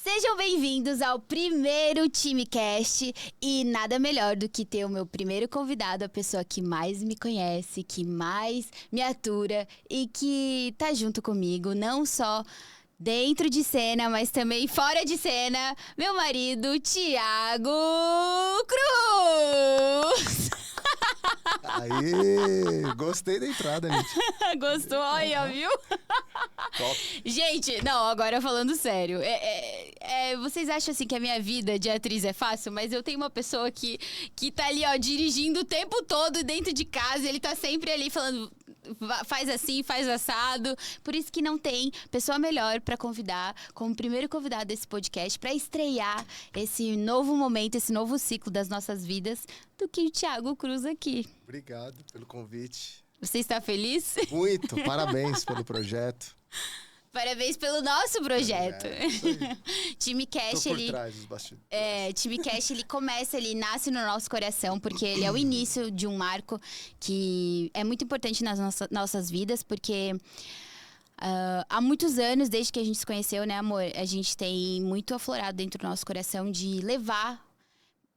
Sejam bem-vindos ao primeiro TimeCast e nada melhor do que ter o meu primeiro convidado, a pessoa que mais me conhece, que mais me atura e que tá junto comigo, não só dentro de cena, mas também fora de cena, meu marido, Thiago Cruz! Aí, gostei da entrada, gente. Gostou aí, ó, viu? Top. Gente, não, agora falando sério. Vocês acham assim que a minha vida de atriz é fácil? Mas eu tenho uma pessoa que tá ali, ó, dirigindo o tempo todo dentro de casa. E ele tá sempre ali falando, faz assim, faz assado. Por isso que não tem pessoa melhor pra convidar, como primeiro convidado desse podcast, pra estrear esse novo momento, esse novo ciclo das nossas vidas, do que o Thiago Cruz aqui. Obrigado pelo convite. Você está feliz? Muito, parabéns pelo projeto. Parabéns pelo nosso projeto. Isso aí. TimeCast, Tô por ele... trás dos bastidores. TimeCast, ele começa, ele nasce no nosso coração, porque ele é o início de um marco que é muito importante nas nossas vidas, porque há muitos anos, desde que a gente se conheceu, né, amor? A gente tem muito aflorado dentro do nosso coração de levar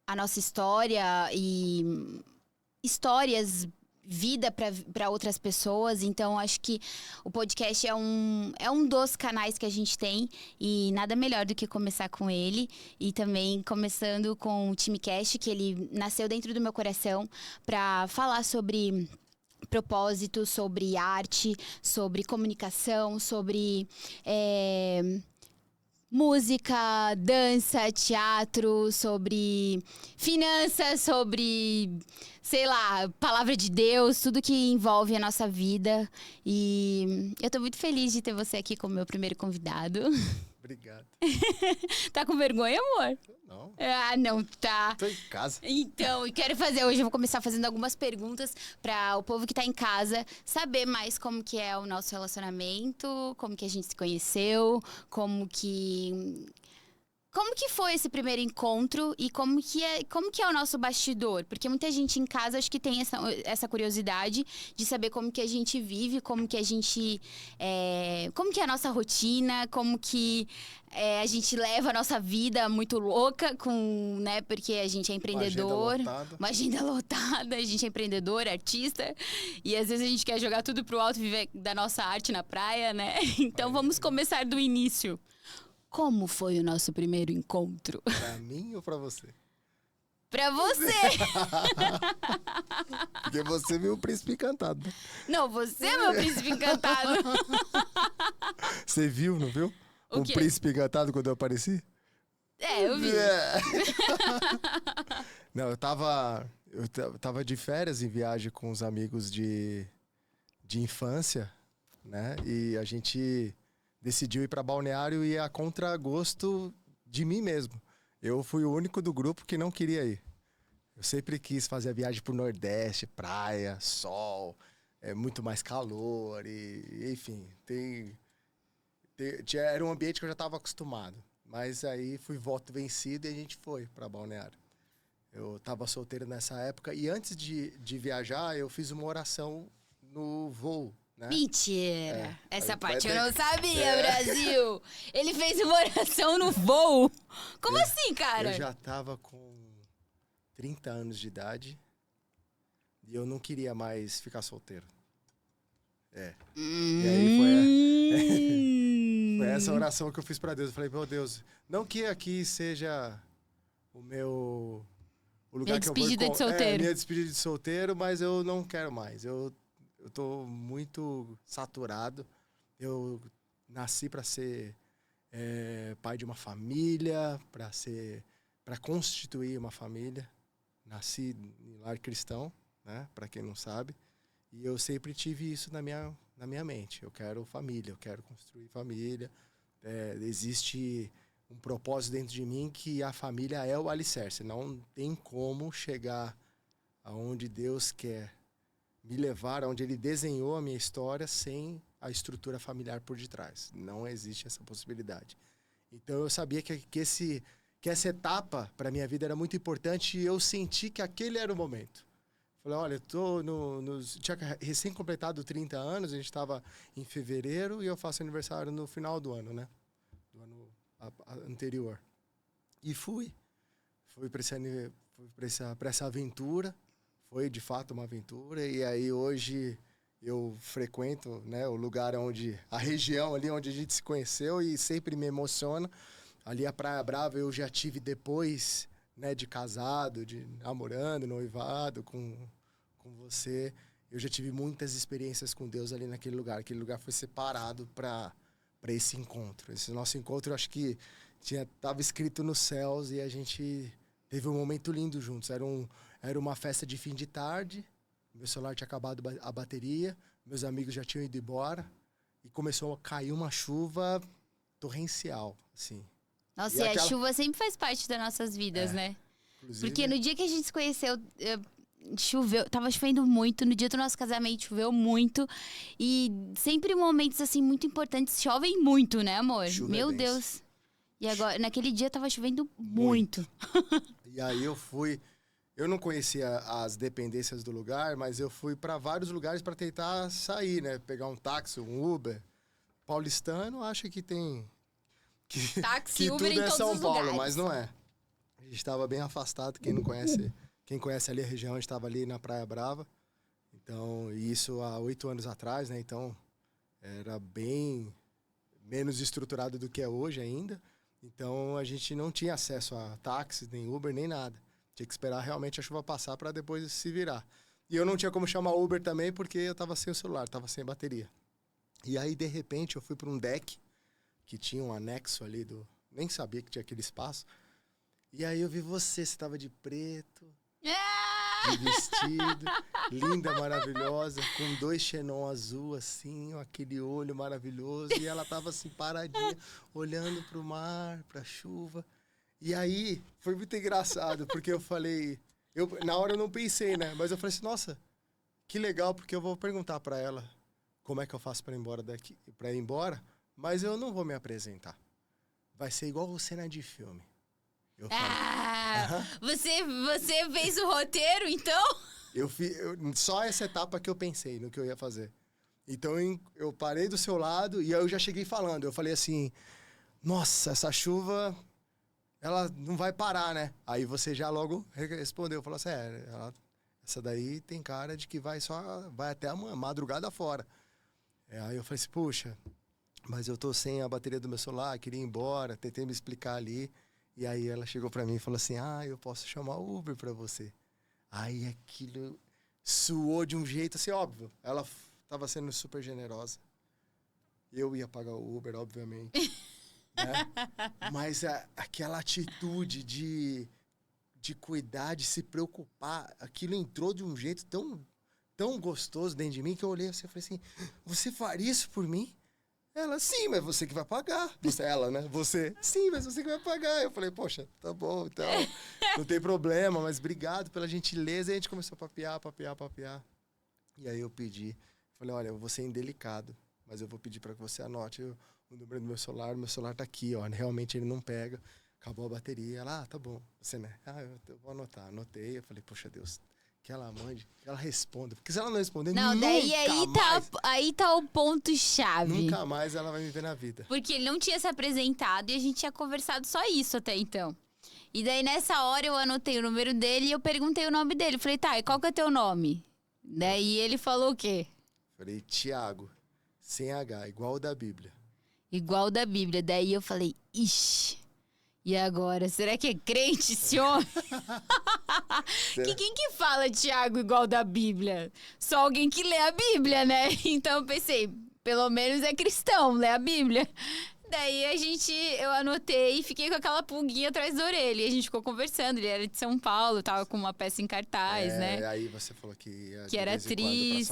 a nossa história e histórias, vida para outras pessoas. Então, acho que o podcast é um dos canais que a gente tem e nada melhor do que começar com ele. E também começando com o TimeCast, que ele nasceu dentro do meu coração para falar sobre propósito, sobre arte, sobre comunicação, sobre música, dança, teatro, sobre finanças, sobre, sei lá, palavra de Deus, tudo que envolve a nossa vida. E eu tô muito feliz de ter você aqui como meu primeiro convidado. Obrigado. Tá com vergonha, amor? Não, Ah, não tá. tô em casa. Então, e quero fazer hoje, eu vou começar fazendo algumas perguntas para o povo que tá em casa saber mais como que é o nosso relacionamento, como que a gente se conheceu, como que foi esse primeiro encontro e como que é o nosso bastidor? Porque muita gente em casa acho que tem essa curiosidade de saber como que a gente vive, como que a gente como que é a nossa rotina, como que a gente leva a nossa vida muito louca né? Porque a gente é empreendedor, uma agenda lotada, a gente é empreendedor, artista, e às vezes a gente quer jogar tudo pro alto e viver da nossa arte na praia, né? Então vamos começar do início. Como foi o nosso primeiro encontro? Pra mim ou pra você? Pra você! Porque você viu o Príncipe Encantado. Né? Não, você é meu príncipe encantado. Você viu, não viu? O Príncipe Encantado quando eu apareci? Eu vi. Não, eu tava de férias em viagem com os amigos de infância, né? E a gente decidiu ir para Balneário e a contragosto de mim mesmo. Eu fui o único do grupo que não queria ir. Eu sempre quis fazer a viagem pro Nordeste, praia, sol, muito mais calor e enfim, era um ambiente que eu já estava acostumado. Mas aí fui voto vencido e a gente foi para Balneário. Eu estava solteiro nessa época e antes de viajar eu fiz uma oração no voo. Né? Mentira! Essa parte eu não sabia, Brasil! Ele fez uma oração no voo! Como assim, cara? Eu já tava com 30 anos de idade e eu não queria mais ficar solteiro. E aí foi essa oração que eu fiz pra Deus. Eu falei, meu Deus, não que aqui seja o lugar minha que eu vou... despedida de solteiro. Minha despedida de solteiro, mas eu não quero mais. Eu tô muito saturado. Eu nasci para ser pai de uma família, para constituir uma família. Nasci em lar cristão, né? Para quem não sabe. E eu sempre tive isso na minha mente. Eu quero família, eu quero construir família. Existe um propósito dentro de mim que a família é o alicerce. Não tem como chegar aonde Deus quer me levar, onde ele desenhou a minha história sem a estrutura familiar por detrás. Não existe essa possibilidade. Então eu sabia que essa etapa para minha vida era muito importante e eu senti que aquele era o momento. Falei, olha, eu tô tinha recém completado 30 anos, a gente estava em fevereiro e eu faço aniversário no final do ano, né? Do ano anterior. E fui para essa aventura. Foi, de fato, uma aventura. E aí, hoje, eu frequento, né, o lugar a região ali onde a gente se conheceu e sempre me emociona. Ali a Praia Brava eu já tive depois, né, de casado, de namorando, noivado com você. Eu já tive muitas experiências com Deus ali naquele lugar. Aquele lugar foi separado para esse encontro. Esse nosso encontro, eu acho que estava escrito nos céus e a gente teve um momento lindo juntos. Era uma festa de fim de tarde, meu celular tinha acabado a bateria, meus amigos já tinham ido embora e começou a cair uma chuva torrencial, assim. Nossa, e a chuva sempre faz parte das nossas vidas, né? Porque no dia que a gente se conheceu, choveu, tava chovendo muito, no dia do nosso casamento choveu muito. E sempre momentos, assim, muito importantes chovem muito, né, amor? Chuva Meu Deus. E agora, naquele dia tava chovendo muito. E aí eu não conhecia as dependências do lugar, mas eu fui para vários lugares para tentar sair, né? Pegar um táxi, um Uber. Paulistano acha que tem... Táxi, que Uber tudo em é todos São os Paulo, lugares. mas não é. A gente estava bem afastado, quem conhece ali a região, a gente estava ali na Praia Brava. Então, isso há 8 anos atrás, né? Então, era bem menos estruturado do que é hoje ainda. Então, a gente não tinha acesso a táxi, nem Uber, nem nada. Tinha que esperar realmente a chuva passar para depois se virar. E eu não tinha como chamar Uber também, porque eu estava sem o celular, estava sem bateria. E aí, de repente, eu fui para um deck, que tinha um anexo ali nem sabia que tinha aquele espaço. E aí eu vi você estava de preto, de vestido, linda, maravilhosa, com 2 xenon azul, assim, aquele olho maravilhoso. E ela estava assim, paradinha, olhando pro mar, pra chuva. E aí, foi muito engraçado, porque eu falei... na hora eu não pensei, né? Mas eu falei assim, nossa, que legal, porque eu vou perguntar pra ela como é que eu faço pra ir embora daqui, pra ir embora. Mas eu não vou me apresentar. Vai ser igual cena de filme. Eu falei, você fez o roteiro, então? Só essa etapa que eu pensei no que eu ia fazer. Então, eu parei do seu lado e aí eu já cheguei falando. Eu falei assim, nossa, essa chuva, ela não vai parar, né? Aí você já logo respondeu, falou assim, essa daí tem cara de que vai até a madrugada fora. Aí eu falei assim, puxa... Mas eu tô sem a bateria do meu celular, queria ir embora, tentei me explicar ali. E aí ela chegou pra mim e falou assim, eu posso chamar o Uber pra você. Aí aquilo suou de um jeito assim, óbvio. Ela tava sendo super generosa. Eu ia pagar o Uber, obviamente. Né? Mas aquela atitude de cuidar, de se preocupar, aquilo entrou de um jeito tão gostoso dentro de mim que eu olhei assim e falei assim, você faria isso por mim? Ela, sim, mas você que vai pagar. Ela, né? Você, sim, mas você que vai pagar. Eu falei, poxa, tá bom, então, não tem problema, mas obrigado pela gentileza. E a gente começou a papear. E aí eu pedi, falei, olha, eu vou ser indelicado, mas eu vou pedir para que você anote o número do meu celular tá aqui, ó, realmente ele não pega, acabou a bateria. Ela, tá bom, você, né? Eu vou anotar. Anotei, eu falei, poxa Deus, que ela mande, que ela responda. Porque se ela não responder, aí tá o ponto-chave. Nunca mais ela vai me ver na vida. Porque ele não tinha se apresentado e a gente tinha conversado só isso até então. E daí, nessa hora, eu anotei o número dele e eu perguntei o nome dele. Falei, tá, e qual que é teu nome? Daí ele falou o quê? Falei, Tiago, sem H, igual o da Bíblia. Igual o da Bíblia. Daí eu falei, ixi... E agora, será que é crente esse homem? Quem que fala Tiago igual da Bíblia? Só alguém que lê a Bíblia, né? Então eu pensei, pelo menos é cristão, lê a Bíblia. Daí eu anotei e fiquei com aquela pulguinha atrás da orelha. E a gente ficou conversando, ele era de São Paulo, tava com uma peça em cartaz, né? Aí você falou que era atriz,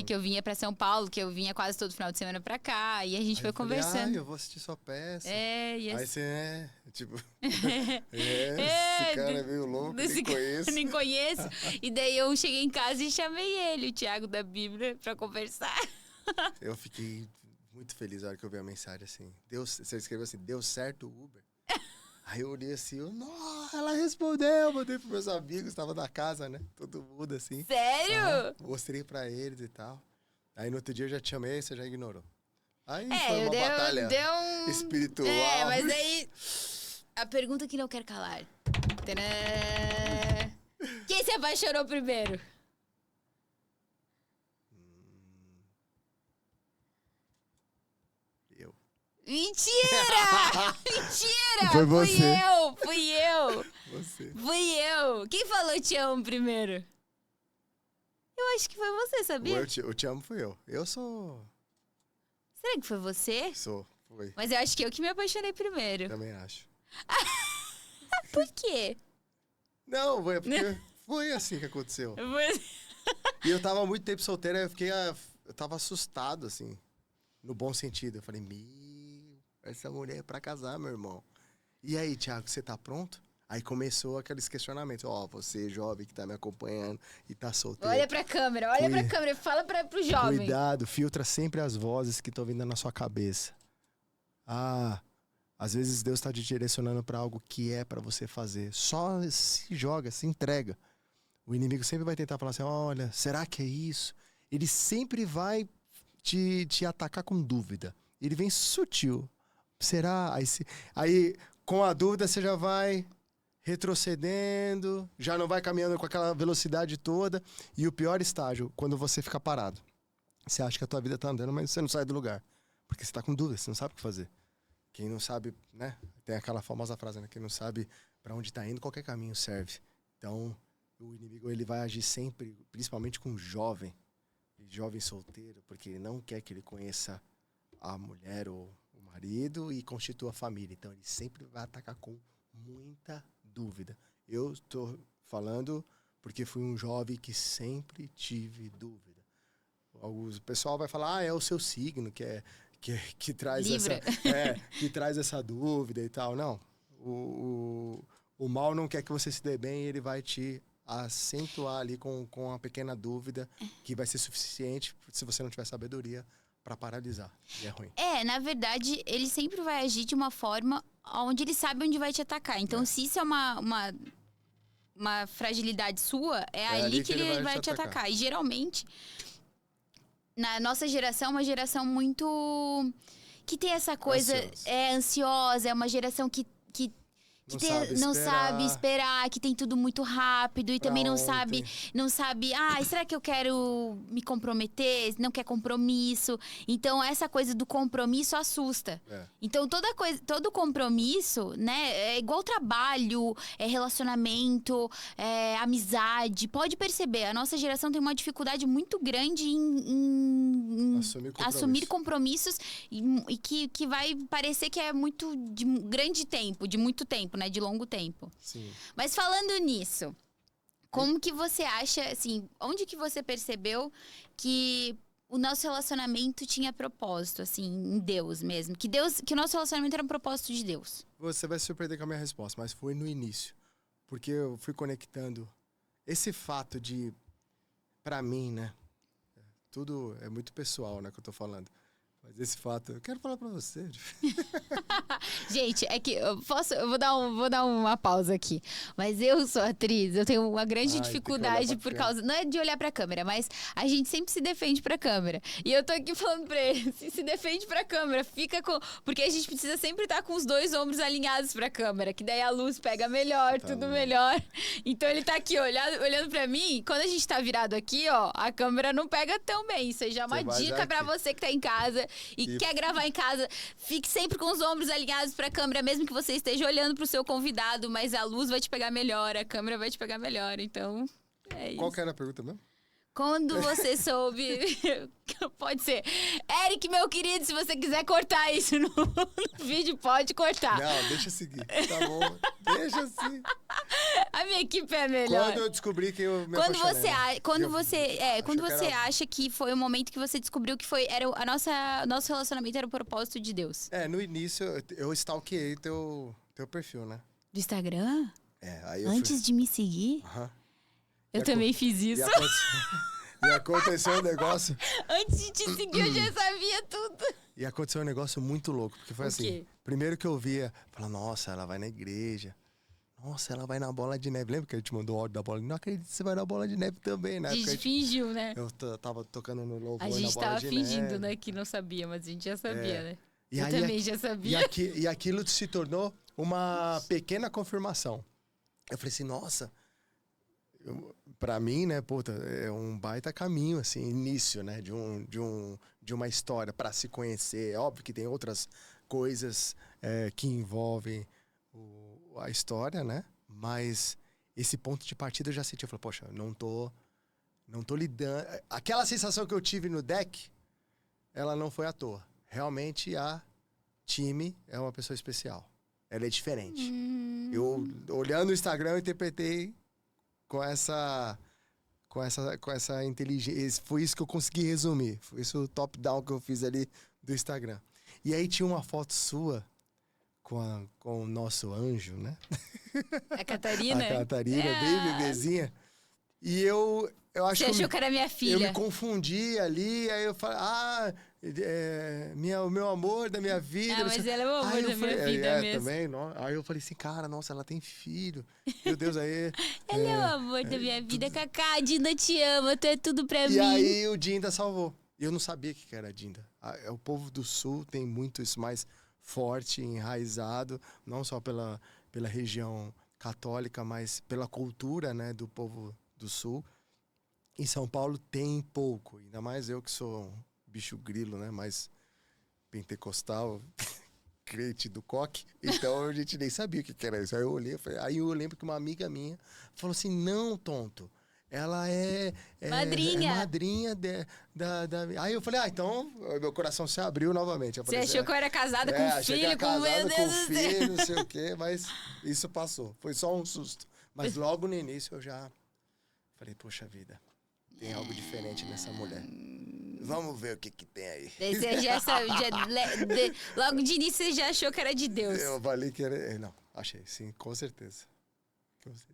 que eu vinha pra São Paulo, que eu vinha quase todo final de semana pra cá. E a gente foi conversando. Eu vou assistir sua peça. E aí você, esse cara é meio louco, nem conheço. Nem conheço. E daí eu cheguei em casa e chamei ele, o Tiago da Bíblia, pra conversar. Eu fiquei muito feliz na hora que eu vi a mensagem assim. Você escreveu assim, deu certo o Uber? Aí eu olhei assim, nossa, ela respondeu, mandei pros meus amigos, estava na casa, né? Todo mundo assim. Sério? Mostrei pra eles e tal. Aí no outro dia eu já te chamei, você já ignorou. Aí foi uma batalha espiritual. mas aí A pergunta que não quer calar. Tadã! Quem se apaixonou primeiro? Eu. Mentira! Mentira! Foi você. Fui eu! Você. Fui eu! Quem falou te amo primeiro? Eu acho que foi você, sabia? Eu te amo fui eu. Eu sou... Será que foi você? Foi. Mas eu acho que eu que me apaixonei primeiro. Também acho. Por quê? Não, foi porque foi assim que aconteceu. E eu tava há muito tempo solteiro, aí eu tava assustado, assim, no bom sentido. Eu falei, essa mulher é pra casar, meu irmão. E aí, Thiago, você tá pronto? Aí começou aqueles questionamentos. Você, jovem, que tá me acompanhando e tá solteiro. Olha pra câmera, fala pro jovem. Cuidado, filtra sempre as vozes que estão vindo na sua cabeça. Às vezes Deus tá te direcionando pra algo que é pra você fazer. Só se joga, se entrega. O inimigo sempre vai tentar falar assim, olha, será que é isso? Ele sempre vai te atacar com dúvida. Ele vem sutil. Será? Aí, com a dúvida, você já vai retrocedendo, já não vai caminhando com aquela velocidade toda. E o pior estágio, quando você fica parado. Você acha que a tua vida tá andando, mas você não sai do lugar. Porque você tá com dúvida, você não sabe o que fazer. Quem não sabe, né? Tem aquela famosa frase, né? Quem não sabe pra onde tá indo, qualquer caminho serve. Então, o inimigo, ele vai agir sempre, principalmente com jovem solteiro, porque ele não quer que ele conheça a mulher ou o marido e constitua a família. Então, ele sempre vai atacar com muita dúvida. Eu estou falando porque fui um jovem que sempre tive dúvida. O pessoal vai falar, é o seu signo que traz que traz essa dúvida e tal. Não. O mal não quer que você se dê bem, ele vai te acentuar ali com uma pequena dúvida que vai ser suficiente se você não tiver sabedoria para paralisar. E é ruim. Na verdade, ele sempre vai agir de uma forma onde ele sabe onde vai te atacar. Então, se isso é uma fragilidade sua, é ali que ele vai te atacar. E geralmente, na nossa geração, é uma geração muito... que tem essa coisa... ansiosa, é uma geração que não sabe esperar, que tem tudo muito rápido e também não sabe, será que eu quero me comprometer? Não quer compromisso. Então, essa coisa do compromisso assusta. Então, todo compromisso, né, é igual trabalho, é relacionamento, é amizade. Pode perceber, a nossa geração tem uma dificuldade muito grande em assumir compromissos e que vai parecer que é muito de grande tempo, de muito tempo, né? De longo tempo. Sim. Mas falando nisso, como que você acha, assim, onde que você percebeu que o nosso relacionamento tinha propósito, assim, em Deus mesmo? Que o nosso relacionamento era um propósito de Deus? Você vai se surpreender com a minha resposta, mas foi no início. Porque eu fui conectando esse fato de, pra mim, né? Tudo é muito pessoal, né, que eu tô falando. Mas esse fato, eu quero falar pra você. Gente, é que eu vou dar uma pausa aqui. Mas eu sou atriz, eu tenho uma grande dificuldade por causa... Não é de olhar pra câmera, mas a gente sempre se defende pra câmera. E eu tô aqui falando pra ele, se defende pra câmera, fica com... Porque a gente precisa sempre estar com os dois ombros alinhados pra câmera, que daí a luz pega melhor, tudo melhor. Então ele tá aqui olhando pra mim, quando a gente tá virado aqui, ó, a câmera não pega tão bem. Isso aí já é uma dica pra você que tá em casa e quer gravar em casa. Fique sempre com os ombros alinhados pra câmera, mesmo que você esteja olhando pro seu convidado, mas a luz vai te pegar melhor, a câmera vai te pegar melhor, então é isso. Qual que era a pergunta mesmo? Quando você soube... Pode ser. Eric, meu querido, se você quiser cortar isso no vídeo, pode cortar. Não, deixa eu seguir. Tá bom, deixa assim. A minha equipe é melhor. Quando eu descobri que eu me Quando apaixonei. quando você acha que foi o momento que você descobriu que nosso relacionamento era o propósito de Deus? No início, eu stalkeei teu perfil, né? Do Instagram? Aí eu Antes de me seguir? Eu também fiz isso. E aconteceu um negócio... Antes de te seguir, eu já sabia tudo. E aconteceu um negócio muito louco, porque foi assim... Primeiro que eu via, falava, nossa, ela vai na igreja. Nossa, ela vai na bola de neve. Lembra que ele te mandou o áudio da bola? Não acredito que você vai na bola de neve também, né? A gente fingiu, né? Eu tava tocando no louvor na bola de neve. A gente tava fingindo, né? Que não sabia, mas a gente já sabia, né? Eu também já sabia. E aquilo se tornou uma pequena confirmação. Eu falei assim, nossa, pra mim, né, puta, é um baita caminho, assim, início, né, de uma história pra se conhecer. É óbvio que tem outras coisas que envolvem a história, né, mas esse ponto de partida eu já senti. Eu falei, poxa, não tô lidando... Aquela sensação que eu tive no deck, ela não foi à toa. Realmente a Time é uma pessoa especial. Ela é diferente. Eu, olhando o Instagram, eu interpretei com essa inteligência. Foi isso que eu consegui resumir. Foi isso o top-down que eu fiz ali do Instagram. E aí tinha uma foto sua com o nosso anjo, né? A Catarina? A Catarina, bem bebezinha. E eu acho Você achou que era minha filha? Eu me confundi ali, aí eu falei, o meu amor da minha vida. Mas ela é o amor da minha vida mesmo. Também, não. Aí eu falei assim, cara, nossa, ela tem filho. Meu Deus, aí... Ela é o amor da minha vida, Cacá, a Dinda te ama, tu é tudo pra mim. E aí o Dinda salvou. Eu não sabia que era a Dinda. O povo do Sul tem muito isso mais forte, enraizado, não só pela região católica, mas pela cultura, né, do povo do Sul. Em São Paulo tem pouco, ainda mais eu que sou um bicho grilo, né, mais pentecostal, crente do coque, então a gente nem sabia o que era isso. Aí eu olhei, aí eu lembro que uma amiga minha falou assim, não, tonto, ela é madrinha da... Aí eu falei, então meu coração se abriu novamente. Eu falei, você achou que eu era casada com filho, com filho, não sei o quê, mas isso passou. Foi só um susto. Mas logo no início eu já falei, poxa vida, tem algo diferente nessa mulher. Vamos ver o que tem aí. Logo de início você já achou que era de Deus. Eu falei que era... Não, achei, sim, com certeza. Com certeza.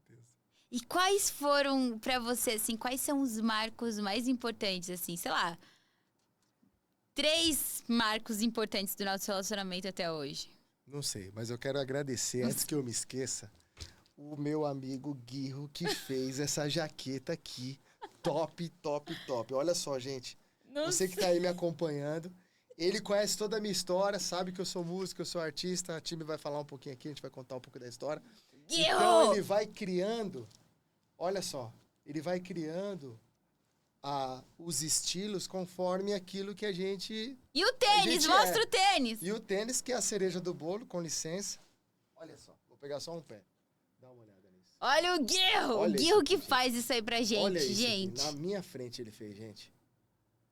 E quais foram, pra você, assim, quais são os marcos mais importantes, assim, sei lá, 3 marcos importantes do nosso relacionamento até hoje? Não sei, mas eu quero agradecer, antes que eu me esqueça, o meu amigo Guirro, que fez essa jaqueta aqui. Top, top, top. Olha só, gente. Nossa. Você que tá aí me acompanhando, ele conhece toda a minha história, sabe que eu sou músico, eu sou artista, a time vai falar um pouquinho aqui, a gente vai contar um pouco da história. Então ele vai criando, olha só, ele vai criando os estilos conforme aquilo que a gente... E o tênis, mostra o tênis. E o tênis, que é a cereja do bolo, com licença. Olha só, vou pegar só um pé. Dá uma olhada nisso. Olha o Guirro, o Guirro que faz isso aí pra gente, olha isso gente. Aqui. Na minha frente ele fez, gente.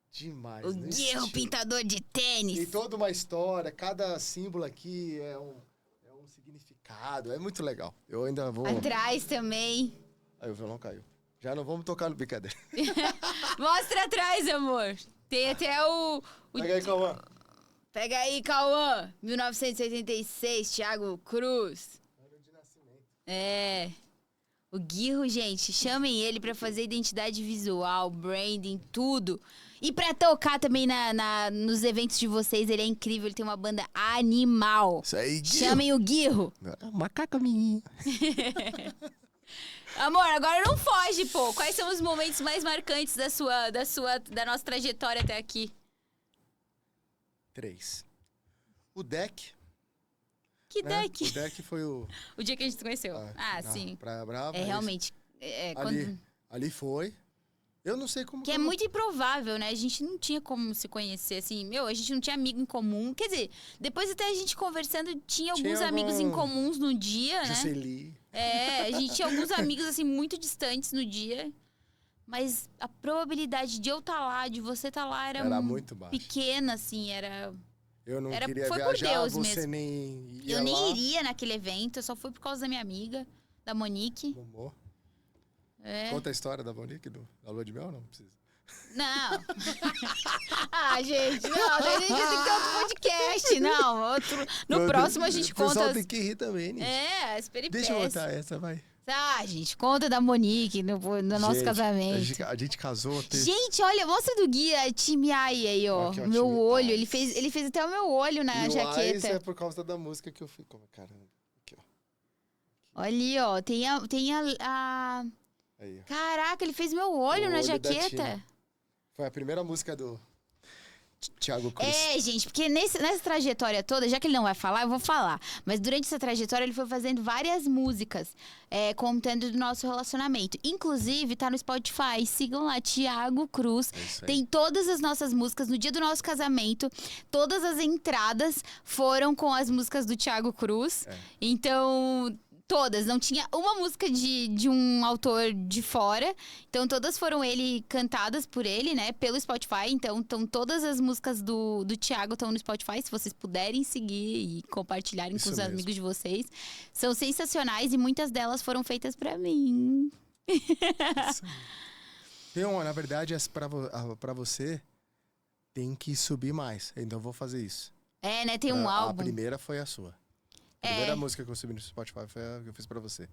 Demais. O Guirro, pintador de tênis. Tem toda uma história, cada símbolo aqui é um significado, é muito legal. Eu ainda vou... Atrás também. Aí o violão caiu. Já não vamos tocar no brincadeira. Mostra atrás, amor. Tem até o... Pega aí, Cauã. Pega aí, Cauã. 1986, Thiago Cruz. Ano de nascimento. É. O Guirro, gente, chamem ele pra fazer identidade visual, branding, tudo. E pra tocar também nos eventos de vocês, ele é incrível, ele tem uma banda animal. Isso aí, Guirro. Chamem o Guirro. Macaca menina. Amor, agora não foge, pô. Quais são os momentos mais marcantes da nossa trajetória até aqui? 3. O deck. Que né? deck? O deck foi o... O dia que a gente se conheceu. Sim. Praia Brava. Realmente. Ali foi. Eu não sei como... Que é muito improvável, né? A gente não tinha como se conhecer, assim. A gente não tinha amigo em comum. Quer dizer, depois até a gente conversando, tinha alguns amigos em comuns no dia, né? Jusceli. A gente tinha alguns amigos, assim, muito distantes no dia. Mas a probabilidade de eu estar lá, de você estar lá, era muito baixa. Pequena, assim, era... Eu não queria foi viajar, por Deus você mesmo. nem ia Eu nem lá. iria naquele evento, eu só fui por causa da minha amiga, da Monique. Momô. Conta a história da Monique, da lua de mel, não precisa. Não. Gente, não. Daí a gente tem que ter outro podcast. Não, no próximo a gente conta... O pessoal tem que rir também, Nisso. As peripécias. Deixa eu botar essa, vai. A gente conta da Monique no nosso casamento. A gente casou... Gente, olha, mostra do guia, time AI aí, ó. Aqui, meu olho, ele fez até o meu olho na jaqueta. Isso é por causa da música que eu fiz. Caramba, aqui, ó. Olha ali, ó, tem a... Aí, Caraca, ele fez meu olho na jaqueta. Foi a primeira música do Thiago Cruz. É, gente, porque nessa trajetória toda, já que ele não vai falar, eu vou falar. Mas durante essa trajetória, ele foi fazendo várias músicas, contando do nosso relacionamento. Inclusive, tá no Spotify. Sigam lá, Thiago Cruz. É isso aí. Tem todas as nossas músicas. No dia do nosso casamento, todas as entradas foram com as músicas do Thiago Cruz. É. Então... Todas, não tinha uma música de um autor de fora. Então, todas foram cantadas por ele, né? Pelo Spotify. Então, todas as músicas do Thiago estão no Spotify. Se vocês puderem seguir e compartilharem Isso com os mesmo. amigos de vocês. São sensacionais e muitas delas foram feitas pra mim. Isso aí. Na verdade, pra você, tem que subir mais. Então, eu vou fazer isso. É, né? Tem um A álbum. primeira foi a sua. A primeira música que eu subi no Spotify foi a que eu fiz pra você.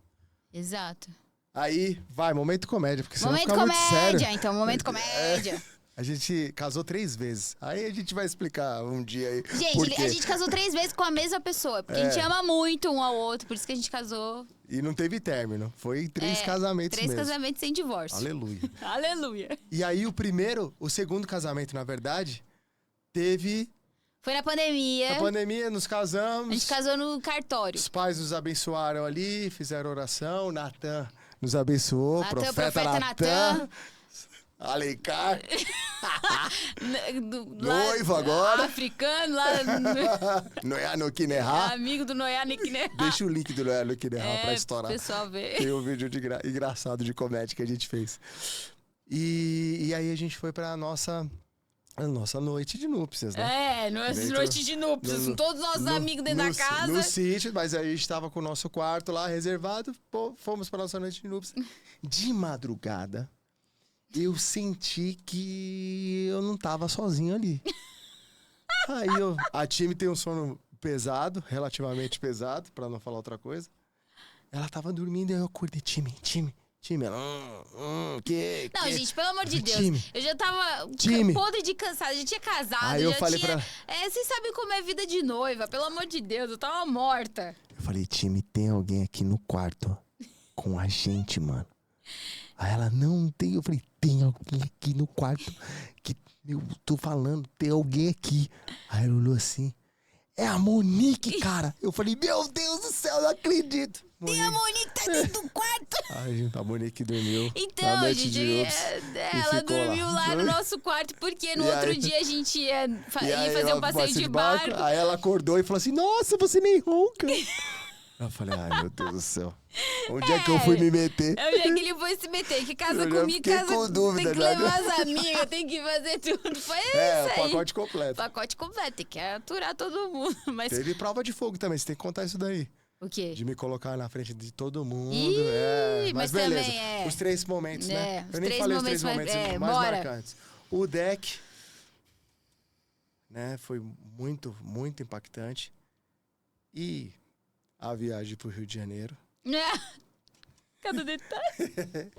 Exato. Aí, vai, momento comédia, porque senão Momento fica muito sério. comédia, então. Momento comédia. A gente casou 3 vezes. Aí a gente vai explicar um dia aí. Gente, por quê. a gente casou 3 vezes com a mesma pessoa. Porque a gente ama muito um ao outro. Por isso que a gente casou. E não teve término. Foi 3 casamentos 3 mesmo. casamentos sem divórcio. Aleluia. Aleluia. E aí o segundo casamento, na verdade, teve... Foi na pandemia. Na pandemia, nos casamos. A gente casou no cartório. Os pais nos abençoaram ali, fizeram oração. Natan nos abençoou. Natan, Profeta Natan. Aleicar. Noivo agora. Africano, lá. Noé no Kinerá. Amigo do Noé Nikiné. Deixa o link do Noé no Kinerá pra estourar. O pessoal ver. Tem um vídeo engraçado de comédia que a gente fez. E aí a gente foi pra nossa noite de núpcias, né? Noite de núpcias. Todos os nossos amigos dentro da casa. No sítio, mas aí a gente tava com o nosso quarto lá reservado. Fomos pra nossa noite de núpcias. De madrugada, eu senti que eu não tava sozinho ali. Aí a time tem um sono pesado, relativamente pesado, pra não falar outra coisa. Ela tava dormindo e eu acordei, time. Ela, Não, gente, pelo amor de Deus. Time. Eu já tava podre de cansada, já tinha casado. Aí eu falei pra ela. Vocês sabem como é vida de noiva, pelo amor de Deus, eu tava morta. Eu falei, time, tem alguém aqui no quarto com a gente, mano. Aí ela, não tem. Eu falei, tem alguém aqui no quarto que eu tô falando, tem alguém aqui. Aí ela olhou assim, é a Monique, cara. Eu falei, meu Deus do céu, eu não acredito. Tem a Monique tá dentro do quarto. Aí a Monique dormiu. Então, gente, ela dormiu lá no nosso quarto, porque no outro dia a gente ia fazer um passeio de barco. Aí ela acordou e falou assim, nossa, você nem ronca. Eu falei, ai, meu Deus do céu. Onde é que eu fui me meter? Onde é que ele foi se meter? Que casa comigo, casa... com dúvida, tem que levar as amigas, tem que fazer tudo. Foi isso aí. Pacote completo. Pacote completo, tem que aturar todo mundo. Mas... Teve prova de fogo também, você tem que contar isso daí. O quê? De me colocar na frente de todo mundo. Mas beleza. Também Os 3 momentos, né? Eu nem três falei os 3 momentos mais marcantes. O deck, né? Foi muito, muito impactante. E a viagem pro Rio de Janeiro. Cada detalhe.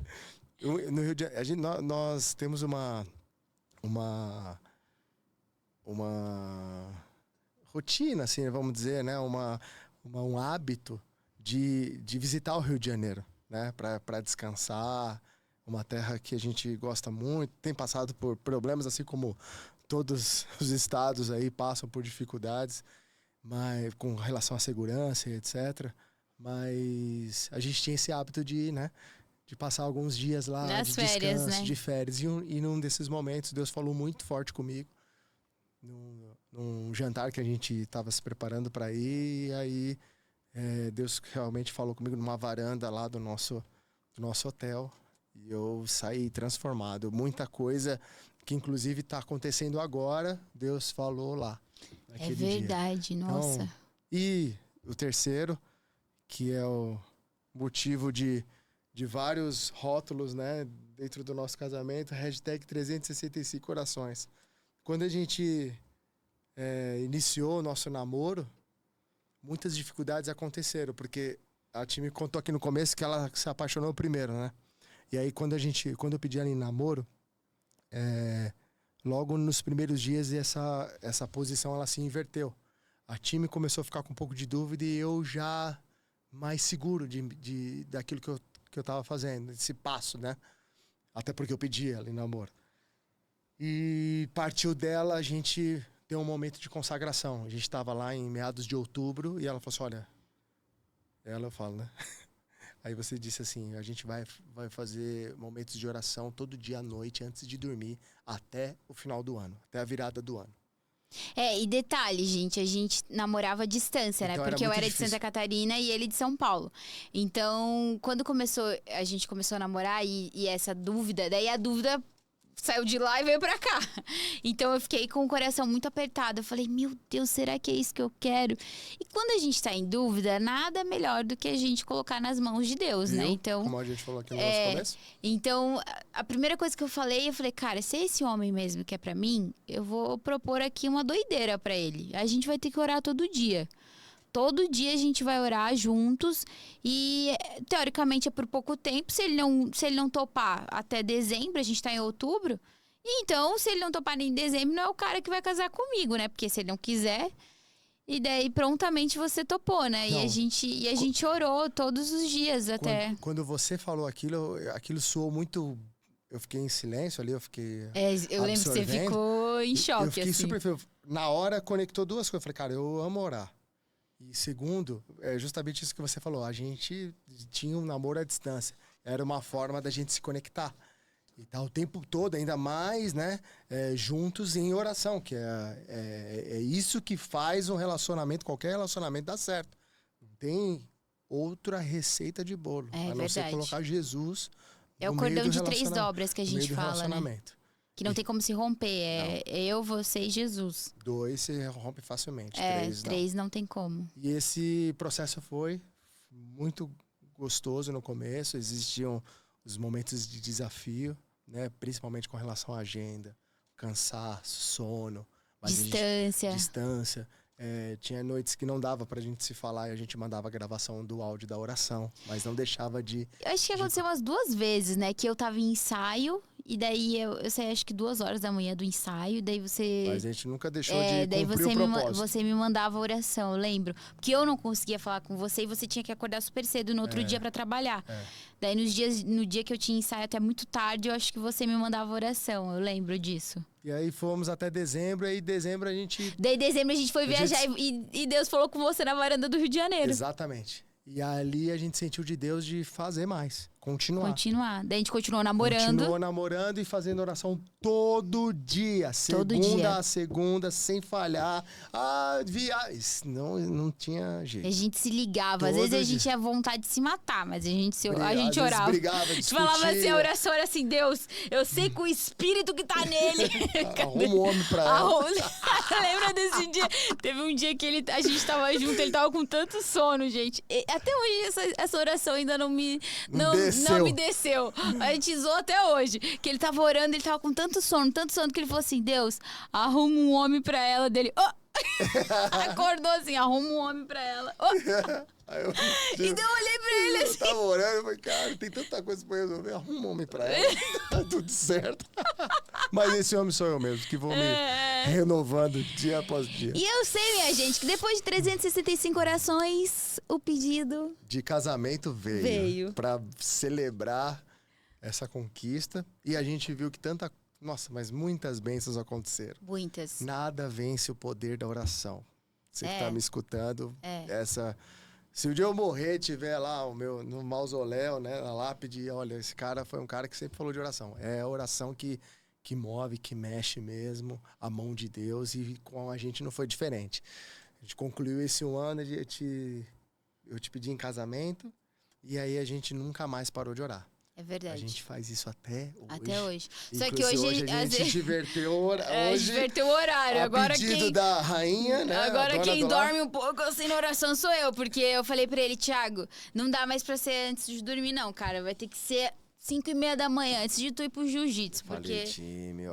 No Rio de Janeiro, nós temos uma rotina, assim, vamos dizer, né? Um hábito de visitar o Rio de Janeiro, né? Para descansar. Uma terra que a gente gosta muito. Tem passado por problemas, assim como todos os estados aí passam por dificuldades, mas com relação à segurança e etc. Mas a gente tinha esse hábito de, né? De passar alguns dias lá, nas de férias, descanso, né? de férias. E num desses momentos, Deus falou muito forte comigo. Num jantar que a gente estava se preparando para ir. E aí, Deus realmente falou comigo numa varanda lá do nosso hotel. E eu saí transformado. Muita coisa que, inclusive, está acontecendo agora, Deus falou lá. É verdade, dia. Nossa. Então, e o terceiro, que é o motivo de vários rótulos, né, dentro do nosso casamento, hashtag 365 orações. Quando a gente iniciou o nosso namoro, muitas dificuldades aconteceram, porque a time contou aqui no começo que ela se apaixonou primeiro, né? E aí quando eu pedi ela em namoro, logo nos primeiros dias essa posição ela se inverteu. A time começou a ficar com um pouco de dúvida e eu já mais seguro daquilo que eu estava fazendo, esse passo, né? Até porque eu pedi ela em namoro. E partiu dela, a gente deu um momento de consagração. A gente estava lá em meados de outubro e ela falou assim, olha... Ela eu falo, né? Aí você disse assim, a gente vai fazer momentos de oração todo dia à noite, antes de dormir, até o final do ano, até a virada do ano. E detalhe, gente, a gente namorava à distância, né? Então, Porque eu era difícil. de Santa Catarina e ele de São Paulo. Então, quando a gente começou a namorar e essa dúvida, daí a dúvida saiu de lá e veio pra cá. Então eu fiquei com o coração muito apertado. Eu falei, meu Deus, será que é isso que eu quero? E quando a gente tá em dúvida, nada melhor do que a gente colocar nas mãos de Deus, né? Então, como a gente falou aqui no nosso começo. Então, a primeira coisa que eu falei, cara, se é esse homem mesmo que é pra mim, eu vou propor aqui uma doideira pra ele. A gente vai ter que orar todo dia. Todo dia a gente vai orar juntos e, teoricamente, é por pouco tempo. Se ele não topar até dezembro, a gente tá em outubro. Então, se ele não topar nem em dezembro, não é o cara que vai casar comigo, né? Porque se ele não quiser... E daí, prontamente, você topou, né? Não. E a gente orou todos os dias até... Quando você falou aquilo soou muito... Eu fiquei em silêncio ali, eu fiquei eu lembro que você ficou em choque, eu fiquei assim. super... Na hora, conectou duas coisas. Eu falei, cara, eu amo orar. E segundo, é justamente isso que você falou. A gente tinha um namoro à distância. Era uma forma da gente se conectar. E tá o tempo todo, ainda mais, né? Juntos em oração. Que é isso que faz um relacionamento, qualquer relacionamento, dar certo. Não tem outra receita de bolo. A não ser colocar Jesus É o cordão de 3 dobras que a gente fala, né? Que não tem como se romper. Eu, você e Jesus. 2 se rompe facilmente. 3 não tem como. E esse processo foi muito gostoso no começo. Existiam os momentos de desafio, né? Principalmente com relação à agenda. Cansaço, sono. Distância. Tinha noites que não dava pra gente se falar e a gente mandava a gravação do áudio da oração. Mas não deixava de... Eu acho que aconteceu umas 2 vezes, né? Que eu tava em ensaio... E daí eu saí acho que 2 horas da manhã do ensaio, daí você... Mas a gente nunca deixou de daí cumprir o propósito. Você me mandava a oração, eu lembro. Porque eu não conseguia falar com você e você tinha que acordar super cedo no outro dia pra trabalhar. Daí no dia que eu tinha ensaio até muito tarde, eu acho que você me mandava a oração, eu lembro disso. E aí fomos até dezembro, e dezembro a gente... Daí em dezembro a gente foi viajar e Deus falou com você na varanda do Rio de Janeiro. Exatamente. E ali a gente sentiu de Deus de fazer mais. Continuar. Daí a gente continuou namorando. Continuou namorando e fazendo oração todo dia. Segunda a segunda, sem falhar. Não tinha jeito. A gente se ligava. Às vezes a gente tinha vontade de se matar, mas a gente orava. Brigava, a gente falava assim, a oração era assim, Deus, eu sei que o espírito que tá nele... Arruma um homem pra ela. Lembra desse dia? Teve um dia que a gente tava junto, ele tava com tanto sono, gente. Até hoje essa oração ainda não me desceu. A gente zoou até hoje. Que ele tava orando, ele tava com tanto sono, que ele falou assim, Deus, arruma um homem pra ela. Dele, acordou assim, arruma um homem pra ela. E daí eu olhei pra ele assim. Eu tava orando, eu falei, cara, tem tanta coisa pra resolver, arruma um homem pra ela. Tá tudo certo. Mas esse homem sou eu mesmo, que vou me renovando dia após dia. E eu sei, minha gente, que depois de 365 orações, o pedido de casamento veio. Pra celebrar essa conquista. E a gente viu que mas muitas bênçãos aconteceram. Muitas. Nada vence o poder da oração. Você que tá me escutando, se o dia eu morrer, tiver lá no mausoléu, né, na lápide, olha, esse cara foi um cara que sempre falou de oração. É a oração que move, que mexe mesmo, a mão de Deus, e com a gente não foi diferente. A gente concluiu esse ano, eu te pedi em casamento, e aí a gente nunca mais parou de orar. É verdade. A gente faz isso até hoje. Até hoje. Só que hoje a gente diverteu o horário. Diverteu o horário. Agora pedido da rainha, né? Agora quem dorme um pouco assim na oração sou eu. Porque eu falei pra ele, Thiago, não dá mais pra ser antes de dormir não, cara. Vai ter que ser 5h30 da manhã, antes de tu ir pro jiu-jitsu. Porque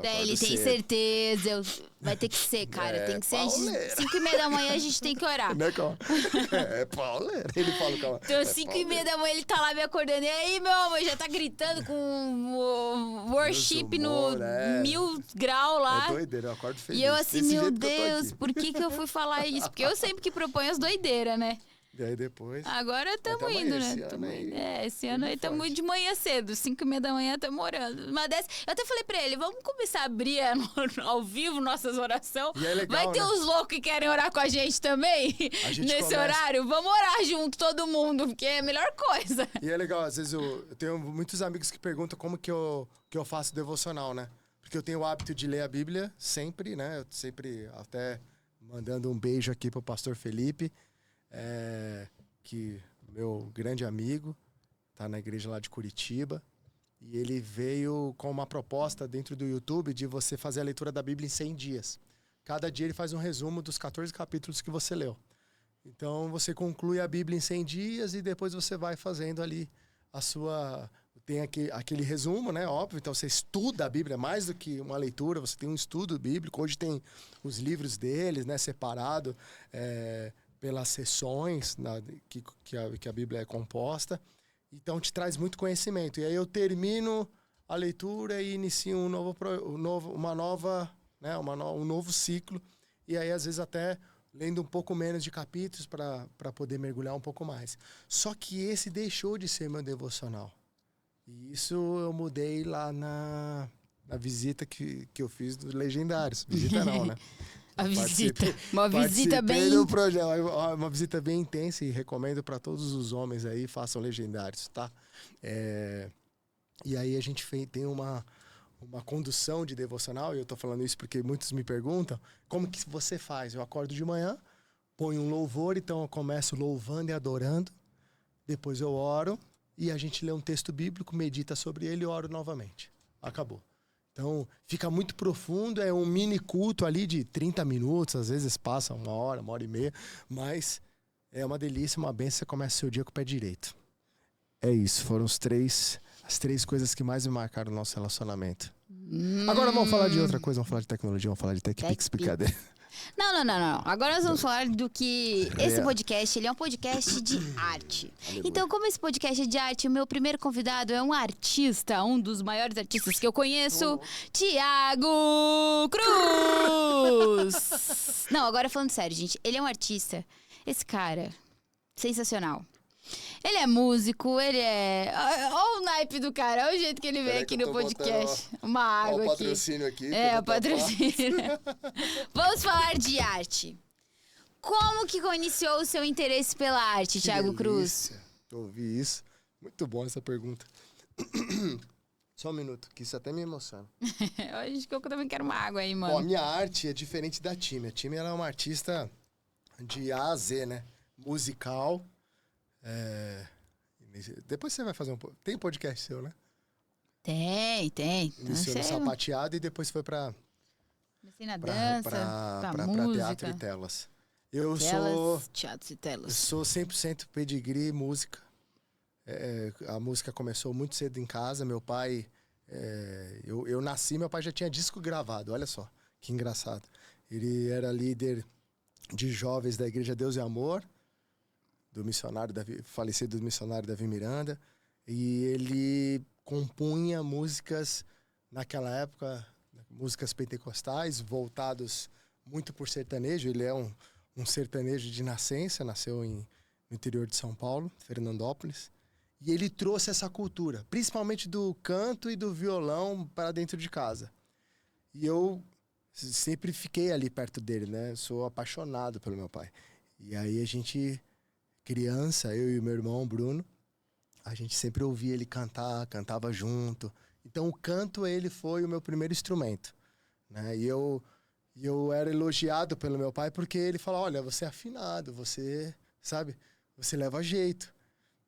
daí ele tem certeza. Vai ter que ser, cara. Tem que ser antes de 5h30 da manhã, a gente tem que orar. Né, calma? É pauleira. Ele fala, calma. Então, 5h30 da manhã, ele tá lá me acordando. E aí, meu amor, já tá gritando com o worship no 1000 graus lá. É doideira, eu acordo feliz. E eu assim, meu Deus, por que eu fui falar isso? Porque eu sempre que proponho as doideiras, né? E aí depois... Agora estamos indo, né? Esse ano aí estamos de manhã cedo, 5h30 da manhã estamos orando. Uma dessas, eu até falei pra ele, vamos começar a abrir ao vivo nossas orações. E é legal, vai ter uns loucos que querem orar com a gente também, nesse horário. Vamos orar junto, todo mundo, porque é a melhor coisa. E é legal, às vezes eu tenho muitos amigos que perguntam como que eu faço devocional, né? Porque eu tenho o hábito de ler a Bíblia sempre, né? Eu sempre, até mandando um beijo aqui pro pastor Felipe, que meu grande amigo, tá na igreja lá de Curitiba. E ele veio com uma proposta dentro do YouTube de você fazer a leitura da Bíblia em 100 dias. Cada dia ele faz um resumo dos 14 capítulos que você leu. Então você conclui a Bíblia em 100 dias e depois você vai fazendo ali a sua... Tem aquele resumo, né? Óbvio. Então você estuda a Bíblia mais do que uma leitura, você tem um estudo bíblico. Hoje tem os livros deles, né? Separado pelas sessões que a Bíblia é composta. Então te traz muito conhecimento. E aí eu termino a leitura e inicio um novo ciclo. E aí às vezes até lendo um pouco menos de capítulos para poder mergulhar um pouco mais. Só que esse deixou de ser meu devocional. E isso eu mudei lá na visita que eu fiz dos Legendários. Visita não, né? Uma visita bem... do projeto, uma visita bem intensa e recomendo para todos os homens aí, façam Legendários, tá? E aí a gente tem uma condução de devocional, e eu tô falando isso porque muitos me perguntam, como que você faz? Eu acordo de manhã, ponho um louvor, então eu começo louvando e adorando, depois eu oro, e a gente lê um texto bíblico, medita sobre ele e oro novamente. Acabou. Então, fica muito profundo, é um mini culto ali de 30 minutos, às vezes passa 1 hora e meia, mas é uma delícia, uma bênção, você começa o seu dia com o pé direito. É isso, foram as três coisas que mais me marcaram no nosso relacionamento. Agora vamos falar de outra coisa, vamos falar de tecnologia, vamos falar de TechPix, brincadeira. Não. Agora nós vamos falar do que esse podcast, ele é um podcast de arte. Então, como esse podcast é de arte, o meu primeiro convidado é um artista, um dos maiores artistas que eu conheço, Thiago Cruz. Não, agora falando sério, gente, ele é um artista, esse cara, sensacional. Ele é músico, ele é... Olha o naipe do cara, olha o jeito que ele veio aqui no podcast. Uma água aqui. Olha o patrocínio aqui. O patrocínio. Vamos falar de arte. Como que iniciou o seu interesse pela arte, Thiago Cruz? Eu ouvi isso. Muito bom essa pergunta. Só um minuto, que isso até me emociona. Acho que eu também quero uma água aí, mano. Bom, a minha arte é diferente da Time. A Time, ela é uma artista de A a Z, né? Musical... Depois você vai fazer tem podcast seu, né? Tem. Iniciou no sapateado e depois foi pra... Comecei na dança, pra música. Teatro e telas. Teatro e telas. Eu sou 100% pedigree música. A música começou muito cedo em casa. Meu pai... eu nasci, meu pai já tinha disco gravado. Olha só, que engraçado. Ele era líder de jovens da Igreja Deus e Amor, falecido missionário Davi Miranda, e ele compunha músicas naquela época, músicas pentecostais, voltados muito por sertanejo. Ele é um sertanejo de nascença, nasceu no interior de São Paulo, Fernandópolis, e ele trouxe essa cultura, principalmente do canto e do violão, para dentro de casa. E eu sempre fiquei ali perto dele, né? Sou apaixonado pelo meu pai. E aí a gente... criança, eu e meu irmão Bruno, a gente sempre ouvia ele cantar, cantava junto. Então o canto, ele foi o meu primeiro instrumento, né? E eu era elogiado pelo meu pai porque ele falou: olha, você é afinado, você, sabe, você leva jeito.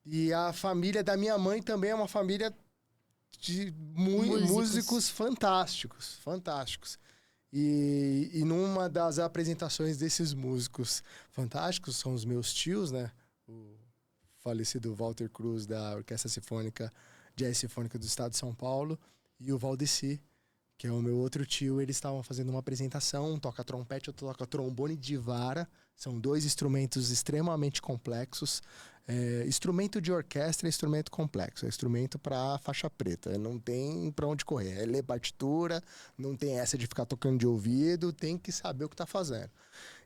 E a família da minha mãe também é uma família de músicos fantásticos. E numa das apresentações desses músicos fantásticos, são os meus tios, né? O falecido Walter Cruz, da Orquestra Jazz Sinfônica do Estado de São Paulo, e o Valdeci, que é o meu outro tio. Eles estavam fazendo uma apresentação, um toca trompete, outro toca trombone de vara. São 2 instrumentos extremamente complexos. Instrumento de orquestra é instrumento complexo, é instrumento para faixa preta, não tem para onde correr, é ler partitura, não tem essa de ficar tocando de ouvido, tem que saber o que está fazendo.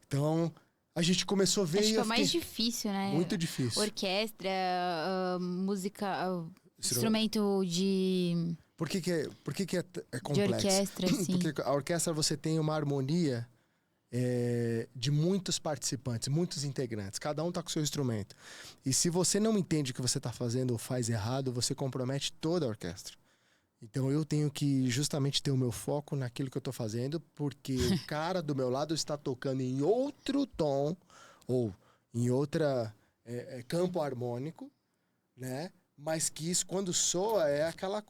Então, a gente começou a ver... Acho e que é eu o mais fiquei- difícil, né? Muito difícil. Orquestra, música, instrumento Por que que é de complexo? orquestra, assim. Porque a orquestra você tem uma harmonia de muitos participantes, muitos integrantes. Cada um tá com o seu instrumento. E se você não entende o que você tá fazendo ou faz errado, você compromete toda a orquestra. Então eu tenho que justamente ter o meu foco naquilo que eu tô fazendo, porque o cara do meu lado está tocando em outro tom ou em outra campo harmônico, né? Mas que isso, quando soa, é aquela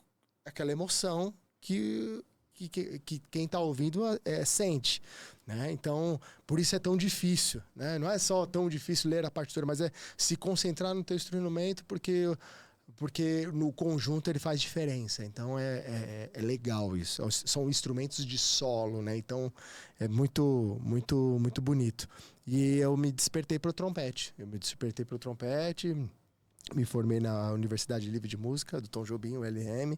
emoção que quem tá ouvindo sente, né? Então, por isso é tão difícil, né? Não é só tão difícil ler a partitura, mas é se concentrar no teu instrumento, porque no conjunto ele faz diferença. Então é legal isso. São instrumentos de solo, né? Então é muito, muito, muito bonito. E eu me despertei para o trompete. Me formei na Universidade Livre de Música, do Tom Jobim, ULM,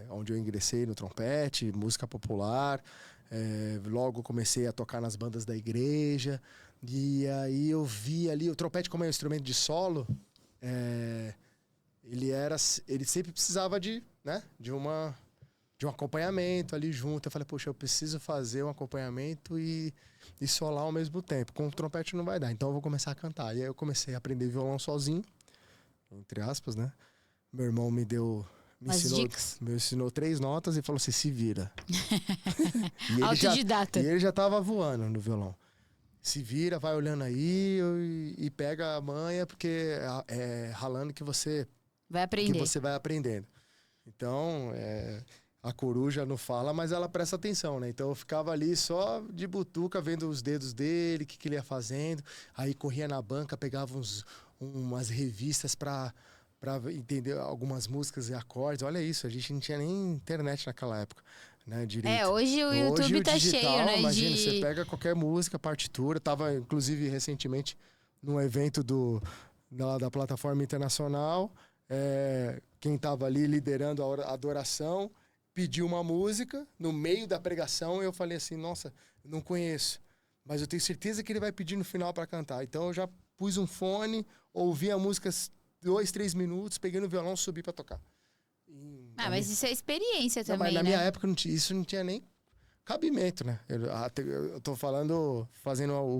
onde eu ingressei no trompete, música popular. Logo comecei a tocar nas bandas da igreja. E aí eu vi ali, o trompete como é um instrumento de solo, ele sempre precisava de um acompanhamento ali junto. Eu falei, poxa, eu preciso fazer um acompanhamento e solar ao mesmo tempo. Com o trompete não vai dar, então eu vou começar a cantar. E aí eu comecei a aprender violão sozinho, entre aspas, né? Meu irmão me ensinou 3 notas e falou assim, se vira. Autodidata. E ele já tava voando no violão. Se vira, vai olhando aí e pega a manha, porque é ralando que você vai aprendendo. Então, a coruja não fala, mas ela presta atenção, né? Então eu ficava ali só de butuca, vendo os dedos dele, o que ele ia fazendo. Aí corria na banca, pegava umas revistas para entender algumas músicas e acordes. Olha isso, a gente não tinha nem internet naquela época, né, direito. Hoje o YouTube tá digital, cheio, né? Imagina, você pega qualquer música, partitura. Tava, inclusive, recentemente, num evento da plataforma internacional. Quem tava ali liderando a adoração pediu uma música no meio da pregação e eu falei assim, nossa, eu não conheço, mas eu tenho certeza que ele vai pedir no final para cantar. Então eu já pus um fone, ouvi a música 2, 3 minutos, peguei no violão, subi para tocar. Mas isso é experiência também, mas na né? minha época isso não tinha nem cabimento, né? Eu tô fazendo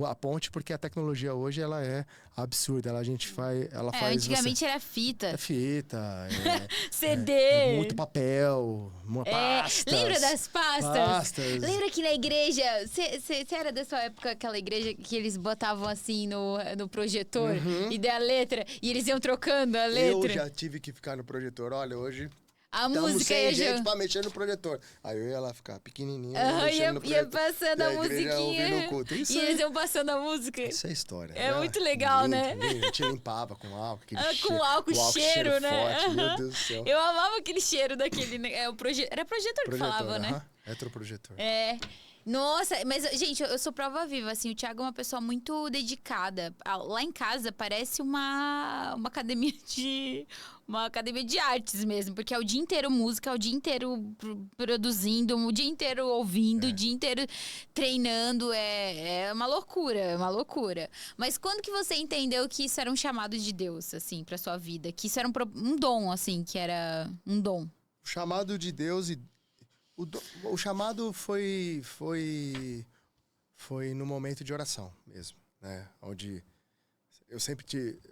a ponte porque a tecnologia hoje ela é absurda. Ela faz antigamente era fita. É fita, CD. muito papel, pastas. Lembra das pastas? Lembra que na igreja, você era da sua época, aquela igreja que eles botavam assim no projetor e daí a letra, e eles iam trocando a letra? Eu já tive que ficar no projetor. Olha, hoje a música sem gente pra mexer no projetor. Aí eu ia lá ficar pequenininho, ia passando a musiquinha e eles iam passando a música. Isso é história. É muito legal, né? A gente limpava com álcool, com álcool, cheiro, né? Forte, meu Deus do céu. Eu amava aquele cheiro daquele, né? Era projetor que falava, né? Retroprojetor. Nossa, mas, gente, eu sou prova viva, assim, o Thiago é uma pessoa muito dedicada. Lá em casa parece uma academia de artes mesmo, porque é o dia inteiro música, é o dia inteiro produzindo, o dia inteiro ouvindo, o dia inteiro treinando, é uma loucura. Mas quando que você entendeu que isso era um chamado de Deus, assim, pra sua vida? Que isso era um dom, assim, que era um dom? O chamado de Deus o chamado foi no momento de oração mesmo, né? Onde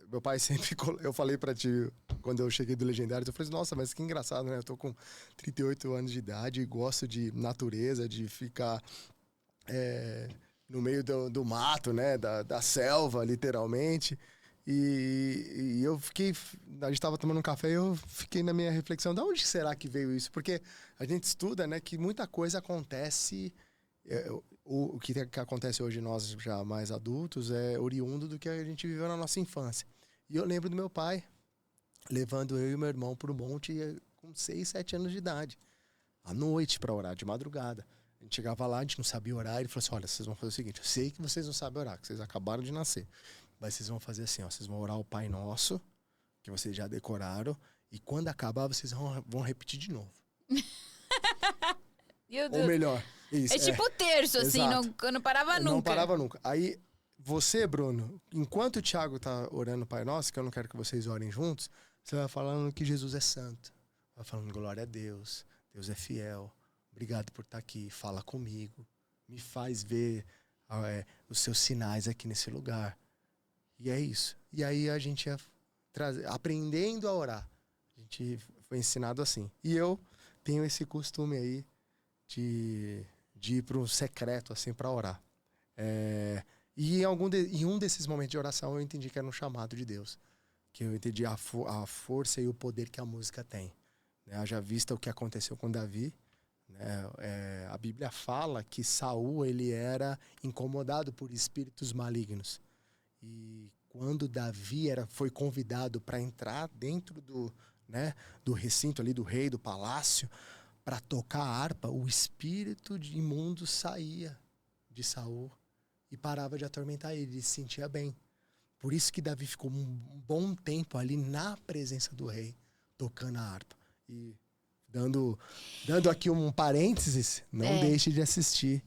meu pai sempre, eu falei pra ti, quando eu cheguei do Legendário, eu falei, nossa, mas que engraçado, né? Eu tô com 38 anos de idade e gosto de natureza, de ficar no meio do mato, né? Da selva, literalmente. E eu fiquei... A gente estava tomando um café e eu fiquei na minha reflexão, de onde será que veio isso? Porque a gente estuda, né, que muita coisa acontece... O que acontece hoje nós já mais adultos é oriundo do que a gente viveu na nossa infância. E eu lembro do meu pai levando eu e meu irmão para o monte com 6, 7 anos de idade. À noite para orar, de madrugada. A gente chegava lá, a gente não sabia orar. Ele falou assim, olha, vocês vão fazer o seguinte, eu sei que vocês não sabem orar, que vocês acabaram de nascer. Mas vocês vão fazer assim, ó, vocês vão orar o Pai Nosso, que vocês já decoraram, e quando acabar, vocês vão repetir de novo. Ou melhor, isso. Tipo o terço, assim, não parava nunca. Não parava nunca. Aí, você, Bruno, enquanto o Thiago tá orando o Pai Nosso, que eu não quero que vocês orem juntos, você vai falando que Jesus é santo. Vai falando glória a Deus, Deus é fiel, obrigado por estar aqui, fala comigo, me faz ver os seus sinais aqui nesse lugar. E é isso. E aí a gente ia aprendendo a orar. A gente foi ensinado assim. E eu tenho esse costume aí de ir para um secreto assim para orar. E em um desses momentos de oração eu entendi que era um chamado de Deus. Que eu entendi a força e o poder que a música tem. Haja vista o que aconteceu com Davi. A Bíblia fala que Saul ele era incomodado por espíritos malignos. E quando Davi foi convidado para entrar dentro do recinto ali do rei, do palácio, para tocar a harpa, o espírito imundo saía de Saul e parava de atormentar ele se sentia bem. Por isso que Davi ficou um bom tempo ali na presença do rei, tocando a harpa. E dando aqui um parênteses, não deixe de assistir.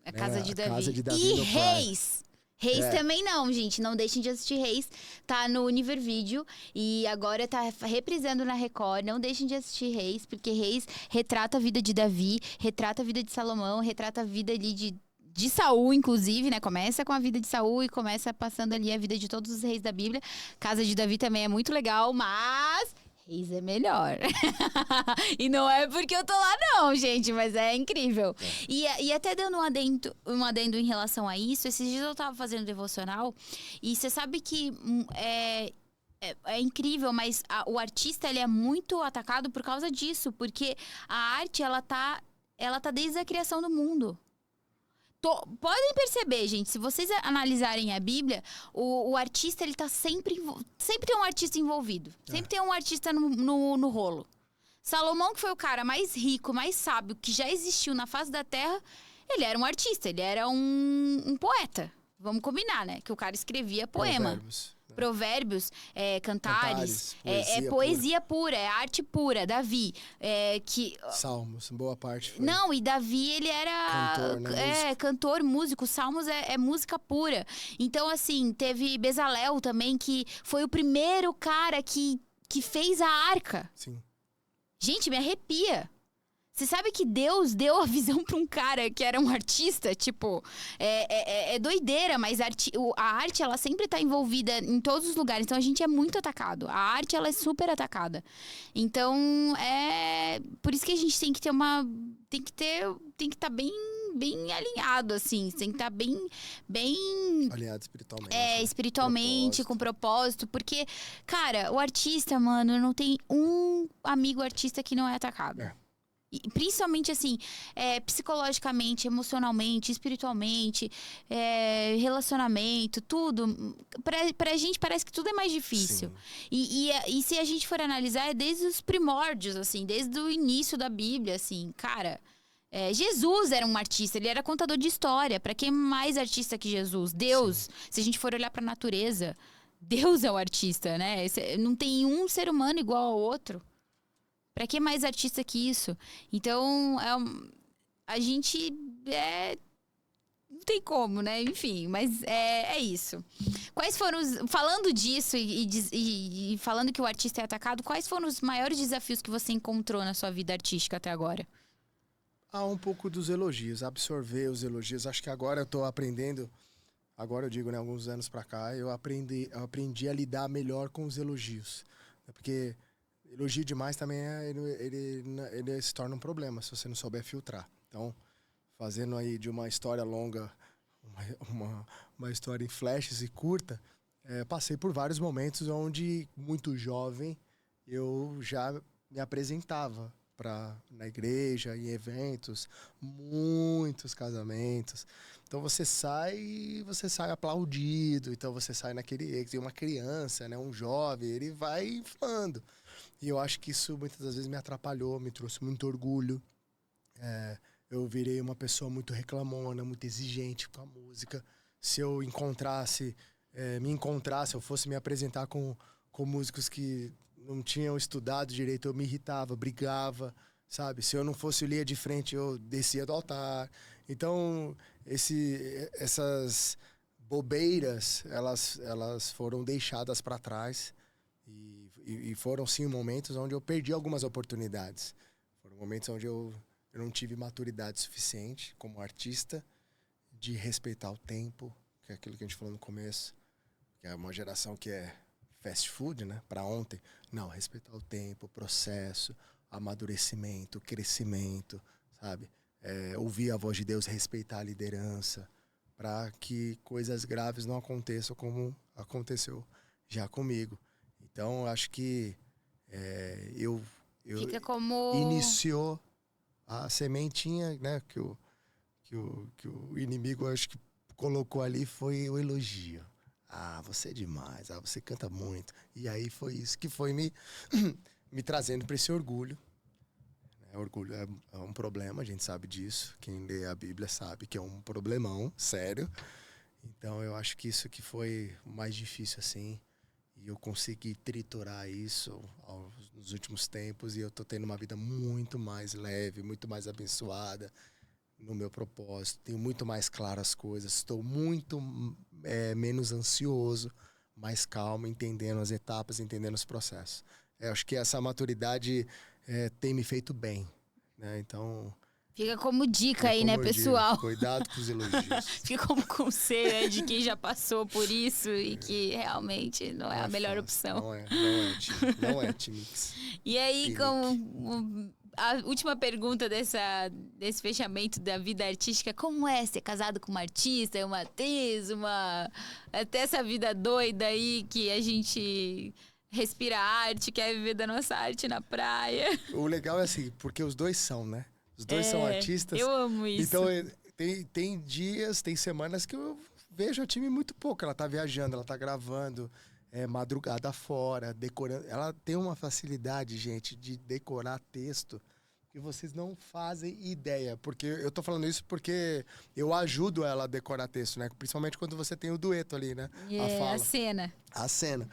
A Casa de Davi. Casa de Davi e Reis! Reis também não, gente. Não deixem de assistir Reis. Tá no Univer Video e agora tá reprisando na Record. Não deixem de assistir Reis, porque Reis retrata a vida de Davi, retrata a vida de Salomão, retrata a vida ali de Saul, inclusive, né? Começa com a vida de Saul e começa passando ali a vida de todos os reis da Bíblia. Casa de Davi também é muito legal, mas Reis é melhor. E não é porque eu tô lá não, gente, mas é incrível. E até dando um adendo em relação a isso, esses dias eu tava fazendo devocional e você sabe que é incrível, mas o artista ele é muito atacado por causa disso, porque a arte ela tá desde a criação do mundo. Podem perceber, gente, se vocês analisarem a Bíblia, o artista, ele tá sempre tem um artista envolvido. Sempre tem um artista no rolo. Salomão, que foi o cara mais rico, mais sábio que já existiu na face da terra, ele era um artista, ele era um poeta. Vamos combinar, né? Que o cara escrevia poema. Provérbios, cantares, poesia pura, é arte pura. Davi, Salmos, boa parte foi. Não, e Davi, ele era cantor, músico. Salmos é música pura. Então, assim, teve Bezalel também, que foi o primeiro cara que fez a arca. Sim. Gente, me arrepia. Você sabe que Deus deu a visão para um cara que era um artista? Tipo, é doideira, mas a arte, ela sempre tá envolvida em todos os lugares. Então, a gente é muito atacado. A arte, ela é super atacada. Então, por isso que a gente tem que ter tem que estar bem alinhado, assim. Tem que estar bem alinhado espiritualmente. Espiritualmente, com propósito. Porque, cara, o artista, mano, não tem um amigo artista que não é atacado. E, principalmente assim, psicologicamente, emocionalmente, espiritualmente, relacionamento, tudo. Pra gente parece que tudo é mais difícil. E se a gente for analisar, é desde os primórdios, assim, desde o início da Bíblia, assim, cara. Jesus era um artista, ele era contador de história. Pra quem mais artista que Jesus? Deus. Sim. Se a gente for olhar pra natureza, Deus é o artista, né? Não tem um ser humano igual ao outro. Pra que mais artista que isso? Então, a gente não tem como, né? Enfim, mas é isso. Quais foram falando disso e falando que o artista é atacado, quais foram os maiores desafios que você encontrou na sua vida artística até agora? Um pouco dos elogios, absorver os elogios. Acho que agora eu tô aprendendo, agora eu digo, né, alguns anos pra cá, eu aprendi a lidar melhor com os elogios. Porque elogio demais também ele se torna um problema se você não souber filtrar. Então, fazendo aí de uma história longa, uma história em flashes e curta, passei por vários momentos onde, muito jovem, eu já me apresentava na igreja, em eventos, muitos casamentos. Então você sai aplaudido, então você sai tem uma criança, né, um jovem, ele vai falando. E eu acho que isso muitas das vezes me atrapalhou, me trouxe muito orgulho. Eu virei uma pessoa muito reclamona, muito exigente com a música. Se eu eu fosse me apresentar com músicos que não tinham estudado direito, eu me irritava, brigava, sabe? Se eu não fosse linha de frente, eu descia do altar. Então, essas bobeiras, elas foram deixadas para trás. E foram, sim, momentos onde eu perdi algumas oportunidades. Foram momentos onde eu não tive maturidade suficiente como artista de respeitar o tempo, que é aquilo que a gente falou no começo, que é uma geração que é fast food, né? Para ontem. Não, respeitar o tempo, o processo, amadurecimento, crescimento, sabe? Ouvir a voz de Deus, respeitar a liderança, para que coisas graves não aconteçam como aconteceu já comigo. Então, eu acho que eu Fica como... iniciou a sementinha, né? Que o inimigo, acho que colocou ali, foi o elogio. Ah, você é demais. Ah, você canta muito. E aí foi isso que foi me trazendo para esse orgulho. Orgulho é um problema, a gente sabe disso. Quem lê a Bíblia sabe que é um problemão, sério. Então, eu acho que isso que foi o mais difícil, assim. E eu consegui triturar isso nos últimos tempos. E eu tô tendo uma vida muito mais leve, muito mais abençoada no meu propósito. Tenho muito mais claras as coisas. Estou muito menos ansioso, mais calmo, entendendo as etapas, entendendo os processos. Eu acho que essa maturidade tem me feito bem, né? Então... Fica como dica aí, né, pessoal? Cuidado com os elogios. Fica como conselho, né, de quem já passou por isso e que realmente não é a melhor opção. Não é, Timix. E aí, como a última pergunta desse fechamento da vida artística, como é ser casado com uma artista, uma atriz, até essa vida doida aí que a gente respira arte, quer viver da nossa arte na praia? O legal é assim, porque os dois são, né? Os dois são artistas. Eu amo isso. Então, tem dias, tem semanas que eu vejo a time muito pouco. Ela tá viajando, ela tá gravando, madrugada fora, decorando. Ela tem uma facilidade, gente, de decorar texto que vocês não fazem ideia. Porque eu tô falando isso porque eu ajudo ela a decorar texto, né? Principalmente quando você tem o dueto ali, né? A fala. A cena.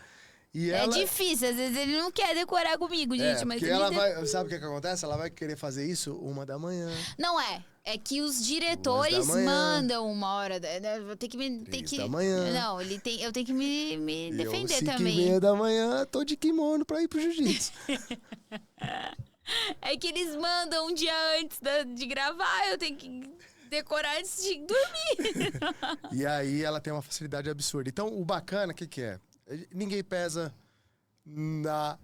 E ela... É difícil, às vezes ele não quer decorar comigo, gente, mas... Sabe o que acontece? Ela vai querer fazer isso 1h. Não é. É que os diretores mandam 1h. Vou ter que me... 3h. Não, eu tenho que me defender eu, também. 5h30, tô de kimono pra ir pro jiu-jitsu. É que eles mandam um dia antes de gravar, eu tenho que decorar antes de dormir. E aí ela tem uma facilidade absurda. Então, o bacana, o que é? Ninguém pesa na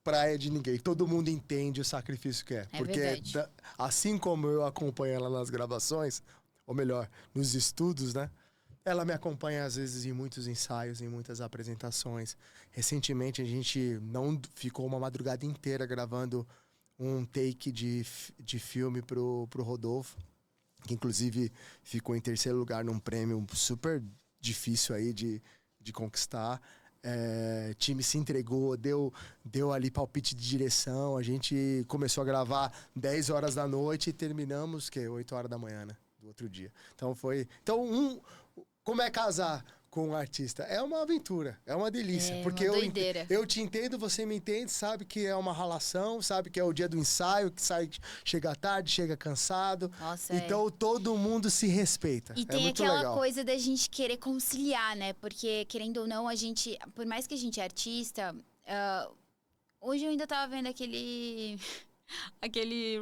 praia de ninguém. Todo mundo entende o sacrifício que é. Porque assim como eu acompanho ela nas gravações, ou melhor, nos estudos, né? Ela me acompanha às vezes em muitos ensaios, em muitas apresentações. Recentemente a gente não ficou uma madrugada inteira gravando um take de filme pro Rodolfo, que inclusive ficou em 3º lugar num prêmio super difícil aí de conquistar. Time se entregou, deu ali palpite de direção. A gente começou a gravar 10 horas da noite e terminamos 8 horas da manhã, né? Do outro dia. Então como é casar com um artista? É uma aventura, é uma delícia. Porque eu te entendo, você me entende, sabe que é uma relação, sabe que é o dia do ensaio, que chega tarde, chega cansado. Nossa, então todo mundo se respeita. E tem aquela coisa da gente querer conciliar, né? Porque, querendo ou não, a gente, por mais que a gente é artista, hoje eu ainda tava vendo aquele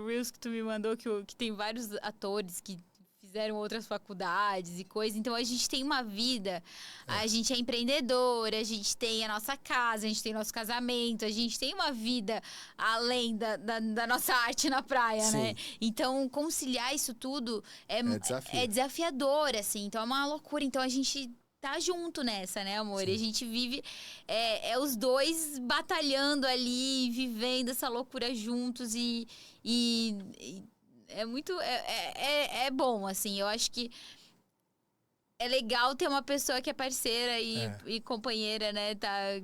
Reels que tu me mandou, que tem vários atores que fizeram outras faculdades e coisas. Então, a gente tem uma vida, a gente é empreendedora, a gente tem a nossa casa, a gente tem nosso casamento, a gente tem uma vida além da nossa arte na praia, Sim. né? Então, conciliar isso tudo é desafiador, assim. Então, é uma loucura. Então, a gente tá junto nessa, né, amor? Sim. E a gente vive os dois batalhando ali, vivendo essa loucura juntos e é muito... É bom, assim. Eu acho que é legal ter uma pessoa que é parceira e companheira, né?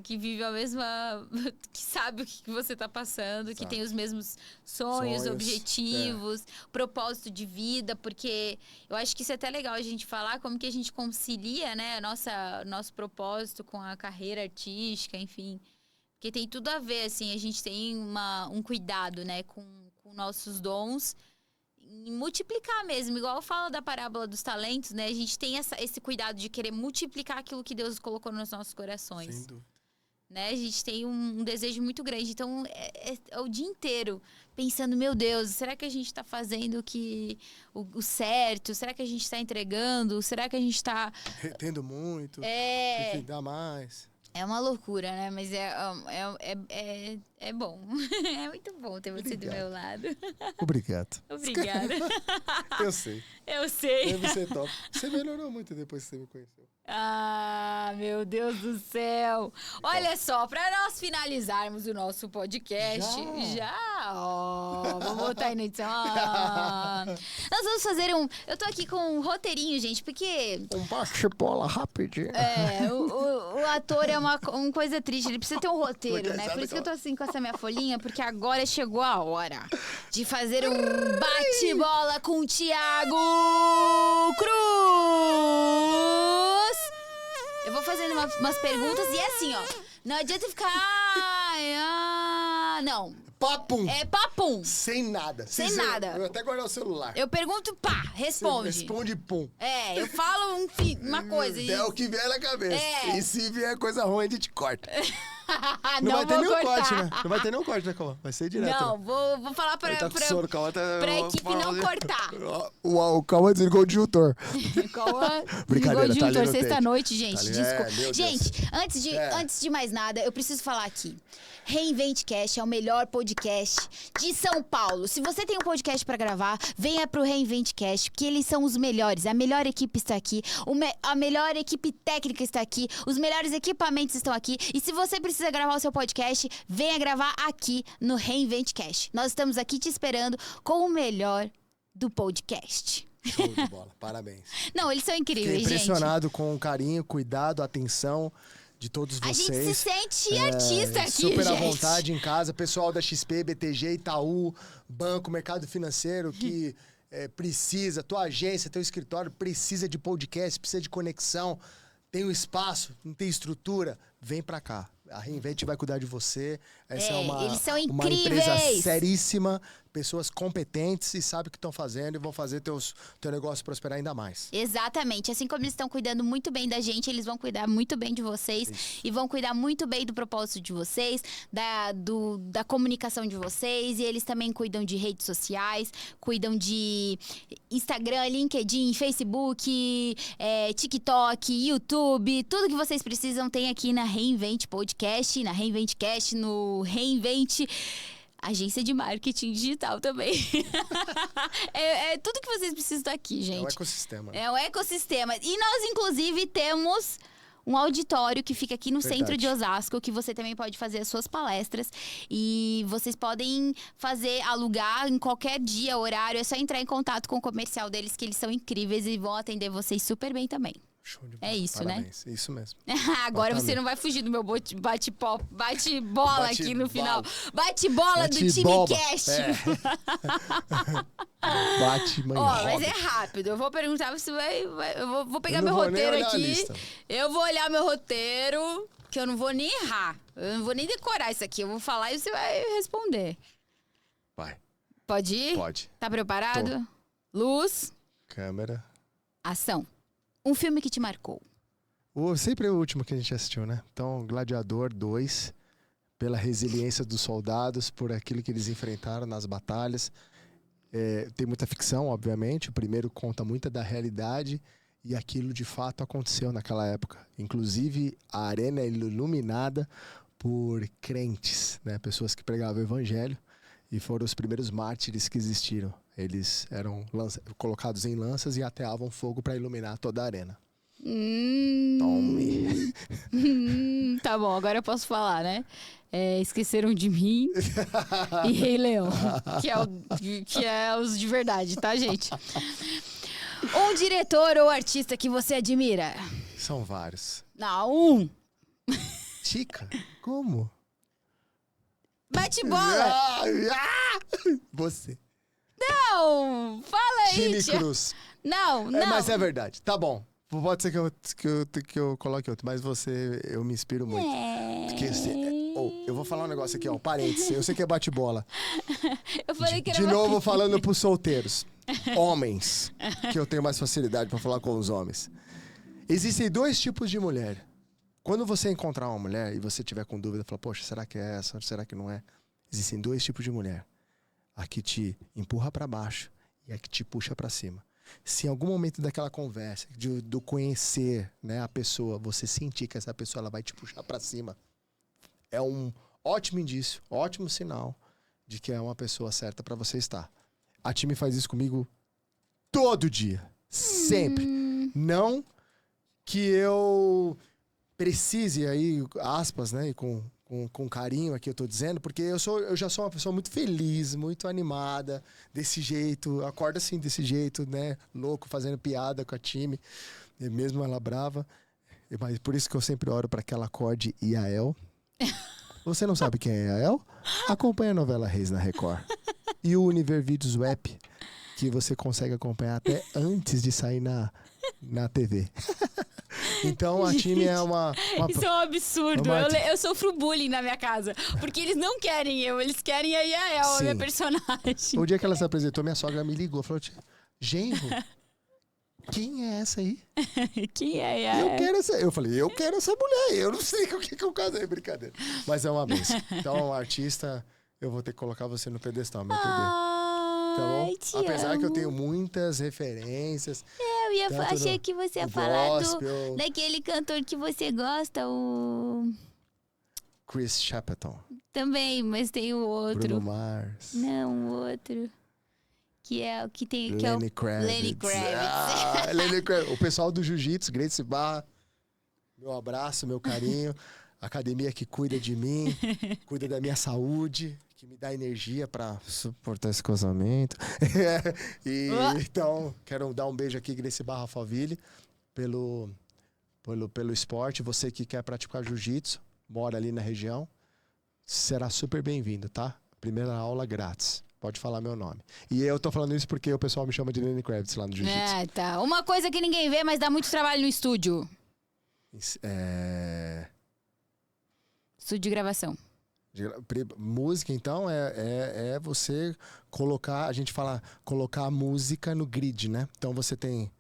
Que vive a mesma... Que sabe o que você tá passando, Exato. Que tem os mesmos sonhos objetivos, propósito de vida. Porque eu acho que isso é até legal a gente falar como que a gente concilia, né? Nosso propósito com a carreira artística, enfim. Porque tem tudo a ver, assim. A gente tem um cuidado, né? Com nossos dons, em multiplicar mesmo. Igual eu falo da parábola dos talentos, né? A gente tem esse cuidado de querer multiplicar aquilo que Deus colocou nos nossos corações. Sem dúvida. Né? A gente tem um desejo muito grande. Então, é o dia inteiro pensando, meu Deus, será que a gente está fazendo o certo? Será que a gente está entregando? Será que a gente está... Retendo muito, tem que dar mais. É uma loucura, né? Mas é bom. É muito bom ter você do meu lado. Obrigado. Obrigada. Eu sei. Eu sei. Deve ser top. Você melhorou muito depois que você me conheceu. Ah, meu Deus do céu. Olha só, para nós finalizarmos o nosso podcast, vamos botar aí na edição. Nós vamos fazer eu tô aqui com um roteirinho, gente, porque... Um bate-bola rapidinho. O ator é uma coisa triste, ele precisa ter um roteiro, né? Por isso que eu tô assim com essa minha folhinha, porque agora chegou a hora de fazer um bate-bola com o Thiago Cruz. Eu vou fazendo umas perguntas e é assim, ó. Não adianta ficar... não. Papum. É papum. Sem nada. Sem nada. Eu até guardar o celular. Eu pergunto, pá, responde. Você responde, pum. Eu falo uma coisa. É o que vier na cabeça. E se vier coisa ruim, a gente corta. Não vai ter vou nenhum cortar. corte, né? Não vai ter nenhum corte, né, Calma? Vai ser direto. Não, vou falar pra equipe não cortar. O Calma desligou o disjuntor. Brincadeira, tá ali no sexta-noite, gente. Tá ali, Desculpa. Gente, antes de mais nada, eu preciso falar aqui. Reinvente Cast é o melhor podcast de São Paulo. Se você tem um podcast pra gravar, venha pro Reinvente Cast, porque eles são os melhores. A melhor equipe está aqui, a melhor equipe técnica está aqui, os melhores equipamentos estão aqui. E se você precisa gravar o seu podcast, venha gravar aqui no Reinvente Cast. Nós estamos aqui te esperando com o melhor do podcast. Show de bola, parabéns. Não, eles são incríveis, Fiquei impressionado com o carinho, cuidado, atenção de todos vocês. A gente se sente artista aqui, super gente. à vontade em casa. Pessoal da XP, BTG, Itaú, Banco, Mercado Financeiro, que precisa, tua agência, teu escritório precisa de podcast, precisa de conexão, tem um espaço, não tem estrutura, vem pra cá. A Reinvente vai cuidar de você. Essa eles são uma incríveis. empresa seríssima, pessoas competentes e sabem o que estão fazendo e vão fazer teu negócio prosperar ainda mais. Exatamente. Assim como eles estão cuidando muito bem da gente, eles vão cuidar muito bem de vocês. Isso. E vão cuidar muito bem do propósito de vocês, da comunicação de vocês. E eles também cuidam de redes sociais, cuidam de Instagram, LinkedIn, Facebook, TikTok, YouTube. Tudo que vocês precisam tem aqui na Reinvente Podcast, na Reinvente Cast, no Reinvente... Agência de marketing digital também. Tudo que vocês precisam estar aqui, gente. É um ecossistema. É um ecossistema. E nós, inclusive, temos um auditório que fica aqui no centro de Osasco, que você também pode fazer as suas palestras. E vocês podem alugar em qualquer dia, horário. É só entrar em contato com o comercial deles, que eles são incríveis e vão atender vocês super bem também. Show de bola. É isso, parabéns. né? Isso mesmo. Agora você não vai fugir do meu bate-bola aqui no final. Bate-bola do time Cast. Mas é rápido. Eu vou perguntar, você eu vou pegar meu roteiro aqui. Eu vou olhar meu roteiro, que eu não vou nem errar. Eu não vou nem decorar isso aqui. Eu vou falar e você vai responder. Vai. Pode ir? Pode. Tá preparado? Tô. Luz. Câmera. Ação. Um filme que te marcou. Sempre é o último que a gente assistiu, né? Então, Gladiador 2, pela resiliência dos soldados, por aquilo que eles enfrentaram nas batalhas. Tem muita ficção, obviamente. O primeiro conta muito da realidade e aquilo de fato aconteceu naquela época. Inclusive, a arena é iluminada por crentes, né? Pessoas que pregavam o evangelho e foram os primeiros mártires que existiram. Eles eram colocados em lanças e ateavam fogo para iluminar toda a arena. Tome. Tá bom, agora eu posso falar, né? Esqueceram de Mim e Rei Leão, que é os de verdade, tá, gente? Um diretor ou artista que você admira? São vários. Não, Tica? Como? Bate-bola! Você. Não! Fala aí, Time tia. Cruz. Não. Mas é verdade. Tá bom. Pode ser que eu coloque outro, mas eu me inspiro muito. Porque eu vou falar um negócio aqui, ó, parênteses. Eu sei que é bate-bola. Eu falei que era De novo falando pros solteiros. homens, que eu tenho mais facilidade para falar com os homens. Existem 2 tipos de mulher. Quando você encontrar uma mulher e você tiver com dúvida, fala, poxa, será que é essa? Será que não é? Existem 2 tipos de mulher. A que te empurra para baixo e a que te puxa para cima. Se em algum momento daquela conversa, do conhecer, né, a pessoa, você sentir que essa pessoa ela vai te puxar para cima, é um ótimo indício, ótimo sinal de que é uma pessoa certa para você estar. A time faz isso comigo todo dia, sempre. Não que eu precise aí, aspas, né, e com carinho aqui eu tô dizendo, porque eu já sou uma pessoa muito feliz, muito animada, desse jeito, acordo assim, desse jeito, né, louco, fazendo piada com a time, e mesmo ela brava, mas por isso que eu sempre oro para que ela acorde Yael. Você não sabe quem é Yael? Acompanha a novela Reis na Record. E o Univer Vídeos Web, que você consegue acompanhar até antes de sair na TV. Então a time é uma... Isso é um absurdo. Eu sofro bullying na minha casa. Porque eles não querem eles querem a Yael, a minha personagem. O dia que ela se apresentou, minha sogra me ligou, falou, genro, quem é essa aí? Quem é Yael? Eu falei, eu quero essa mulher, eu não sei com o que eu casei, brincadeira. Mas é uma benção. Então, artista, eu vou ter que colocar você no pedestal, meu bebê. Tá bom? Apesar que eu tenho muitas referências. Achei que você ia falar daquele cantor que você gosta, o... Chris Stapleton. Também, mas tem o outro. Bruno Mars. Não, o outro. Que é o que tem... Que Lenny Kravitz. Lenny Kravitz. Lenny Kravitz. O pessoal do Jiu-Jitsu, Gracie Barra. Meu abraço, meu carinho. Academia que cuida de mim, cuida da minha saúde, que me dá energia para suportar esse casamento. Então, quero dar um beijo aqui, Gracie Barra Faville, pelo esporte. Você que quer praticar jiu-jitsu, mora ali na região, será super bem-vindo, tá? Primeira aula grátis. Pode falar meu nome. E eu tô falando isso porque o pessoal me chama de Lenny Kravitz lá no jiu-jitsu. Tá. Uma coisa que ninguém vê, mas dá muito trabalho no estúdio. Estúdio de gravação. Música, então, é você colocar, a gente fala, colocar a música no grid, né? Então você tem,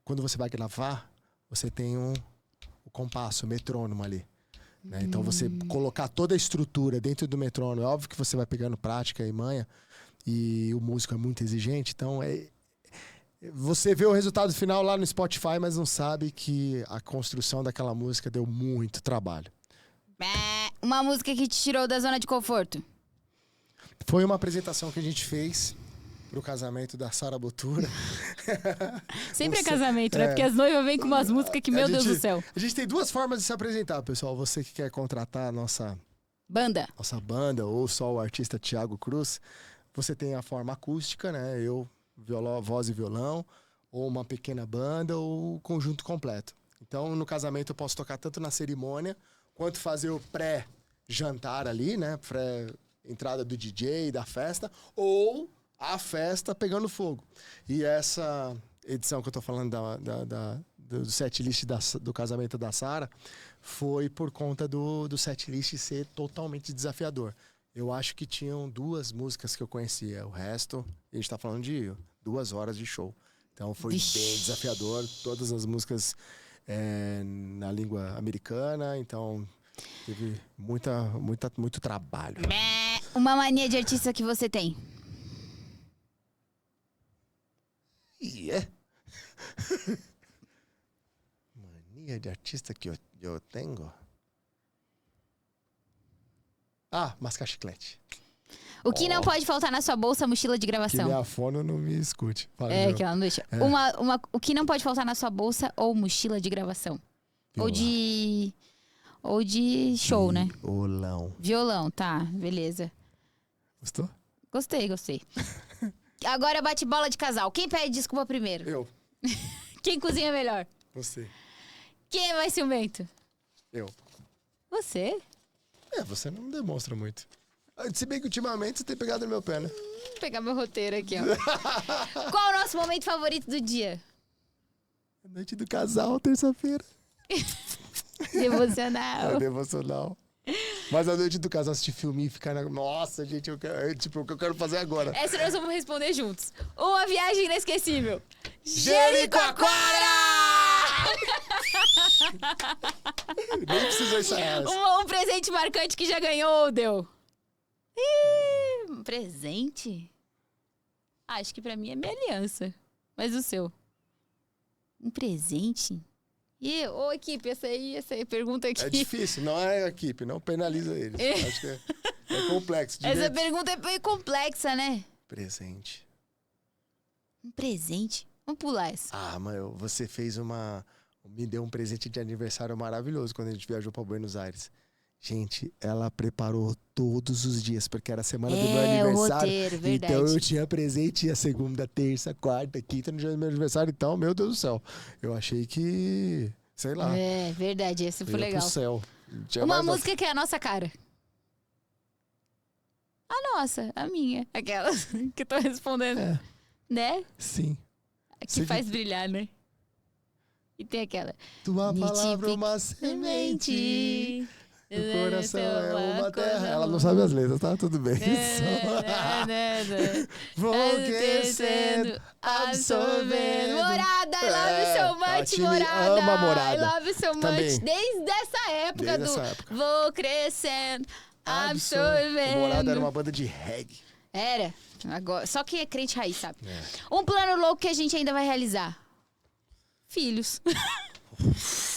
quando você vai gravar, você tem o compasso, o metrônomo ali. Né? Então você colocar toda a estrutura dentro do metrônomo, é óbvio que você vai pegando prática e manha, e o músico é muito exigente, então você vê o resultado final lá no Spotify, mas não sabe que a construção daquela música deu muito trabalho. Uma música que te tirou da zona de conforto? Foi uma apresentação que a gente fez pro casamento da Sara Botura. Sempre é casamento, né? Porque as noivas vêm com umas músicas que, meu Deus do céu. A gente tem 2 formas de se apresentar, pessoal. Você que quer contratar a nossa banda ou só o artista Thiago Cruz, você tem a forma acústica, né? Eu, voz e violão, ou uma pequena banda, ou o conjunto completo. Então, no casamento eu posso tocar tanto na cerimônia, quanto fazer o pré-jantar ali, né? Pré-entrada do DJ, da festa, ou a festa pegando fogo. E essa edição que eu tô falando do setlist do casamento da Sara foi por conta do setlist ser totalmente desafiador. Eu acho que tinham 2 músicas que eu conhecia. O resto, a gente tá falando de 2 horas de show. Então foi bem desafiador. Todas as músicas na língua americana, então teve muito trabalho. Uma mania de artista que você tem? Mania de artista que eu tenho? Mascar chiclete. O que não pode faltar na sua bolsa, mochila de gravação? Que minha fono não me escute. Fala, que ela não deixa. O que não pode faltar na sua bolsa ou mochila de gravação? Violão. Ou de show, né? Violão, tá, beleza. Gostou? Gostei. Agora bate bola de casal. Quem pede desculpa primeiro? Eu. Quem cozinha melhor? Você. Quem é mais ciumento? Eu. Você? Você não demonstra muito. Se bem que ultimamente você tem pegado no meu pé, né? Vou pegar meu roteiro aqui, ó. Qual o nosso momento favorito do dia? Noite do casal, terça-feira. Devocional. Devocional. Mas a noite do casal assistir filme e ficar Nossa, gente, é tipo o que eu quero fazer agora. Essa nós vamos responder juntos. Uma viagem inesquecível. Jericoacoara! Nem precisou ensaiar essa. Um presente marcante que já ganhou ou deu? Um presente? Acho que pra mim é minha aliança. Mas o seu? Um presente? Ô, equipe, essa aí, pergunta aqui. É difícil, não é a equipe, não penaliza eles. Acho que é complexo. Essa pergunta é meio complexa, né? Presente. Um presente? Vamos pular essa. Ah, mãe, você me deu um presente de aniversário maravilhoso quando a gente viajou pra Buenos Aires. Gente, ela preparou todos os dias, porque era a semana do meu aniversário. O roteiro, verdade. Então eu tinha presente a segunda, terça, quarta, quinta no dia do meu aniversário. Então, meu Deus do céu. Eu achei que, sei lá. É, verdade, esse foi legal. Pro céu. Uma música que é a nossa cara. A nossa, a minha. Aquela que eu tô respondendo. É. Né? Sim. Que faz brilhar, né? E tem aquela. Tua palavra é uma semente. O coração é uma terra. Ela não sabe as letras, tá? Tudo bem. Vou crescendo, absorvendo. Morada, I love so much, Morada. Ama Morada. I love so much. Também. Desde essa época Desde essa época. Vou crescendo, absorvendo. Morada era uma banda de reggae. Era. Agora, só quem é crente raiz, sabe? É. Um plano louco que a gente ainda vai realizar. Filhos.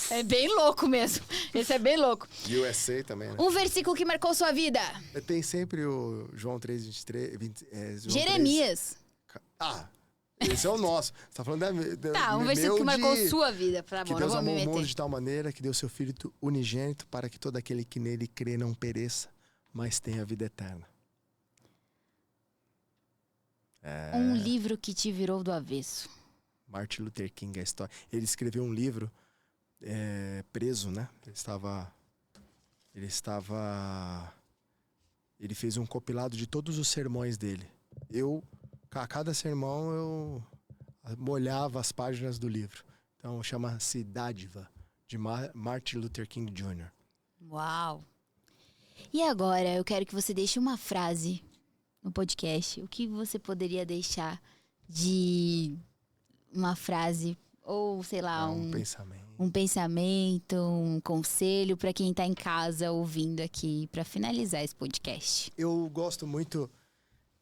É bem louco mesmo. Esse é bem louco. USA também, né? Um versículo que marcou sua vida. Tem sempre o João 3, 23... Jeremias. 3. Ah, esse é o nosso. Você tá falando Tá, um versículo que marcou sua vida. Tá que bom, Deus não vou me amou o meter. mundo de tal maneira que deu seu Filho unigênito para que todo aquele que nele crê não pereça, mas tenha vida eterna. Um livro que te virou do avesso. Martin Luther King, a história. Ele escreveu um livro preso, né? Ele fez um compilado de todos os sermões dele. A cada sermão, eu molhava as páginas do livro. Então, chama-se Dádiva, de Martin Luther King Jr. Uau! E agora, eu quero que você deixe uma frase no podcast. O que você poderia deixar de uma frase, ou sei lá, Um pensamento. Um pensamento, um conselho para quem tá em casa ouvindo aqui, para finalizar esse podcast. Eu gosto muito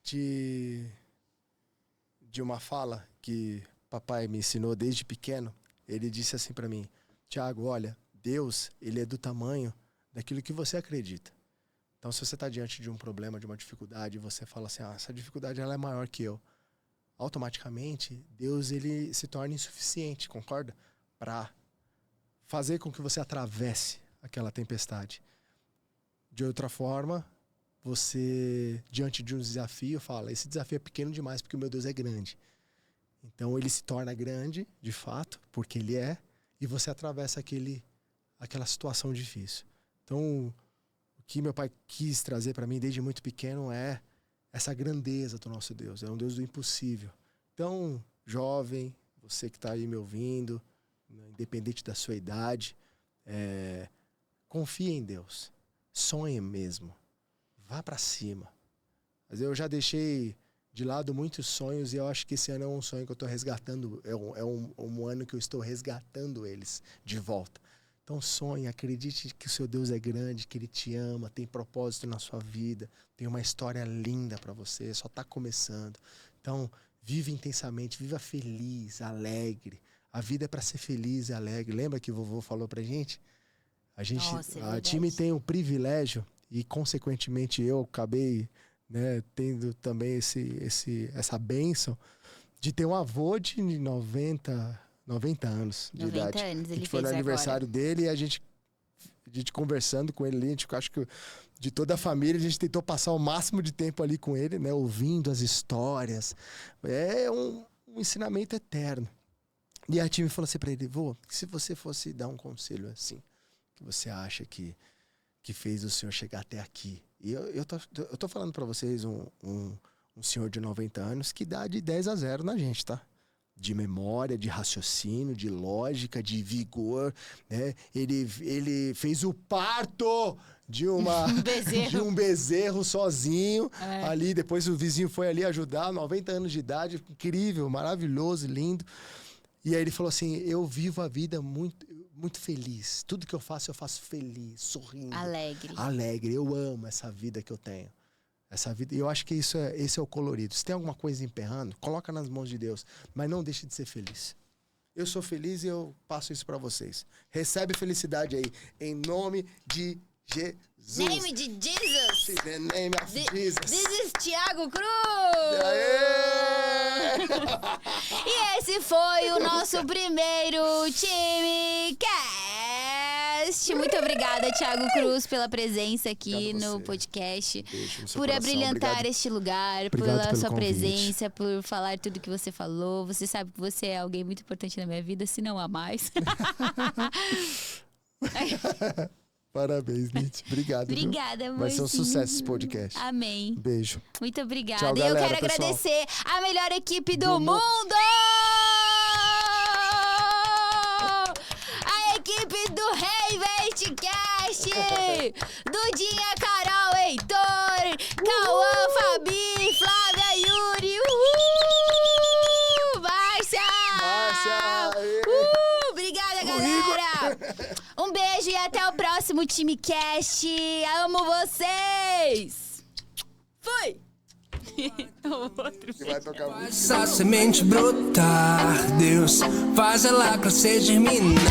de uma fala que papai me ensinou desde pequeno. Ele disse assim para mim: Tiago, olha, Deus, ele é do tamanho daquilo que você acredita. Então, se você está diante de um problema, de uma dificuldade, e você fala assim, essa dificuldade ela é maior que eu, automaticamente, Deus ele se torna insuficiente, concorda? Para fazer com que você atravesse aquela tempestade. De outra forma, você, diante de um desafio, fala, esse desafio é pequeno demais porque o meu Deus é grande. Então, ele se torna grande, de fato, porque ele é, e você atravessa aquela situação difícil. Então, o que meu pai quis trazer para mim desde muito pequeno é essa grandeza do nosso Deus. É um Deus do impossível. Então, jovem, você que está aí me ouvindo, independente da sua idade, confie em Deus. Sonhe mesmo. Vá para cima. Mas eu já deixei de lado muitos sonhos e eu acho que esse ano é um sonho que eu estou resgatando. É um ano que eu estou resgatando eles de volta. Então sonhe, acredite que o seu Deus é grande, que Ele te ama, tem propósito na sua vida, tem uma história linda para você, só está começando. Então viva intensamente, viva feliz, alegre. A vida é para ser feliz e alegre. Lembra que o vovô falou pra gente? A time tem o privilégio e consequentemente eu acabei, né, tendo também essa bênção de ter um avô de 90 anos de 90 idade. anos, a ele gente foi no fez aniversário dele e a gente conversando com ele ali, acho que de toda a família, a gente tentou passar o máximo de tempo ali com ele, né? Ouvindo as histórias. É um ensinamento eterno. E a time falou assim pra ele, vô, se você fosse dar um conselho assim, que você acha que fez o senhor chegar até aqui? E eu tô falando pra vocês um senhor de 90 anos que dá de 10-0 na gente, tá? de memória, de raciocínio, de lógica, de vigor, né? Ele fez o parto de um bezerro sozinho ali. Depois o vizinho foi ali ajudar, 90 anos de idade, incrível, maravilhoso, lindo. E aí ele falou assim, eu vivo a vida muito, muito feliz. Tudo que eu faço feliz, sorrindo. Alegre. Eu amo essa vida que eu tenho. Essa vida, e eu acho que esse é o colorido. Se tem alguma coisa emperrando, coloca nas mãos de Deus. Mas não deixe de ser feliz. Eu sou feliz e eu passo isso para vocês. Recebe felicidade aí, em nome de Jesus. Name de Jesus. In the name of Jesus. This is Thiago Cruz. Aê! E esse foi o nosso primeiro Time Cast. Muito obrigada, Thiago Cruz, pela presença aqui no podcast. Beijo no seu por coração. abrilhantar Obrigado. este lugar, Obrigado pela pelo sua convite. presença, por falar tudo que você falou. Você sabe que você é alguém muito importante na minha vida, se não há mais. Parabéns, Nietzsche. Obrigado. Obrigada, amor. Vai ser um sucesso esse podcast. Amém. Beijo. Muito obrigada. Tchau, E eu galera, quero pessoal. agradecer a melhor equipe do mundo! A equipe do Reinventcast! Dudinha, Carol, Heitor, Cauã, Fabi, Flávia, Yuri. Márcia! Obrigada, galera! Um beijo e até o próximo TimeCast. Amo vocês! Fui! Que vai tocar muito. Essa semente brotar, Deus faz ela crescer, germinar.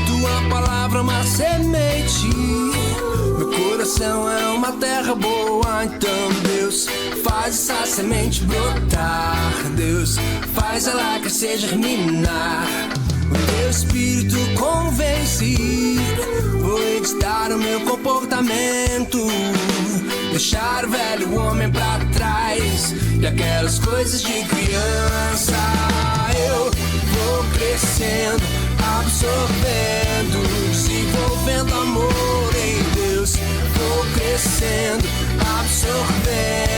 Tua palavra é uma semente, meu coração é uma terra boa. Então Deus faz essa semente brotar, Deus faz ela crescer, germinar. O teu espírito convence, vou editar o meu comportamento, deixar o velho homem pra trás e aquelas coisas de criança. Eu vou crescendo, absorvendo, desenvolvendo amor em Deus. Vou crescendo, absorvendo.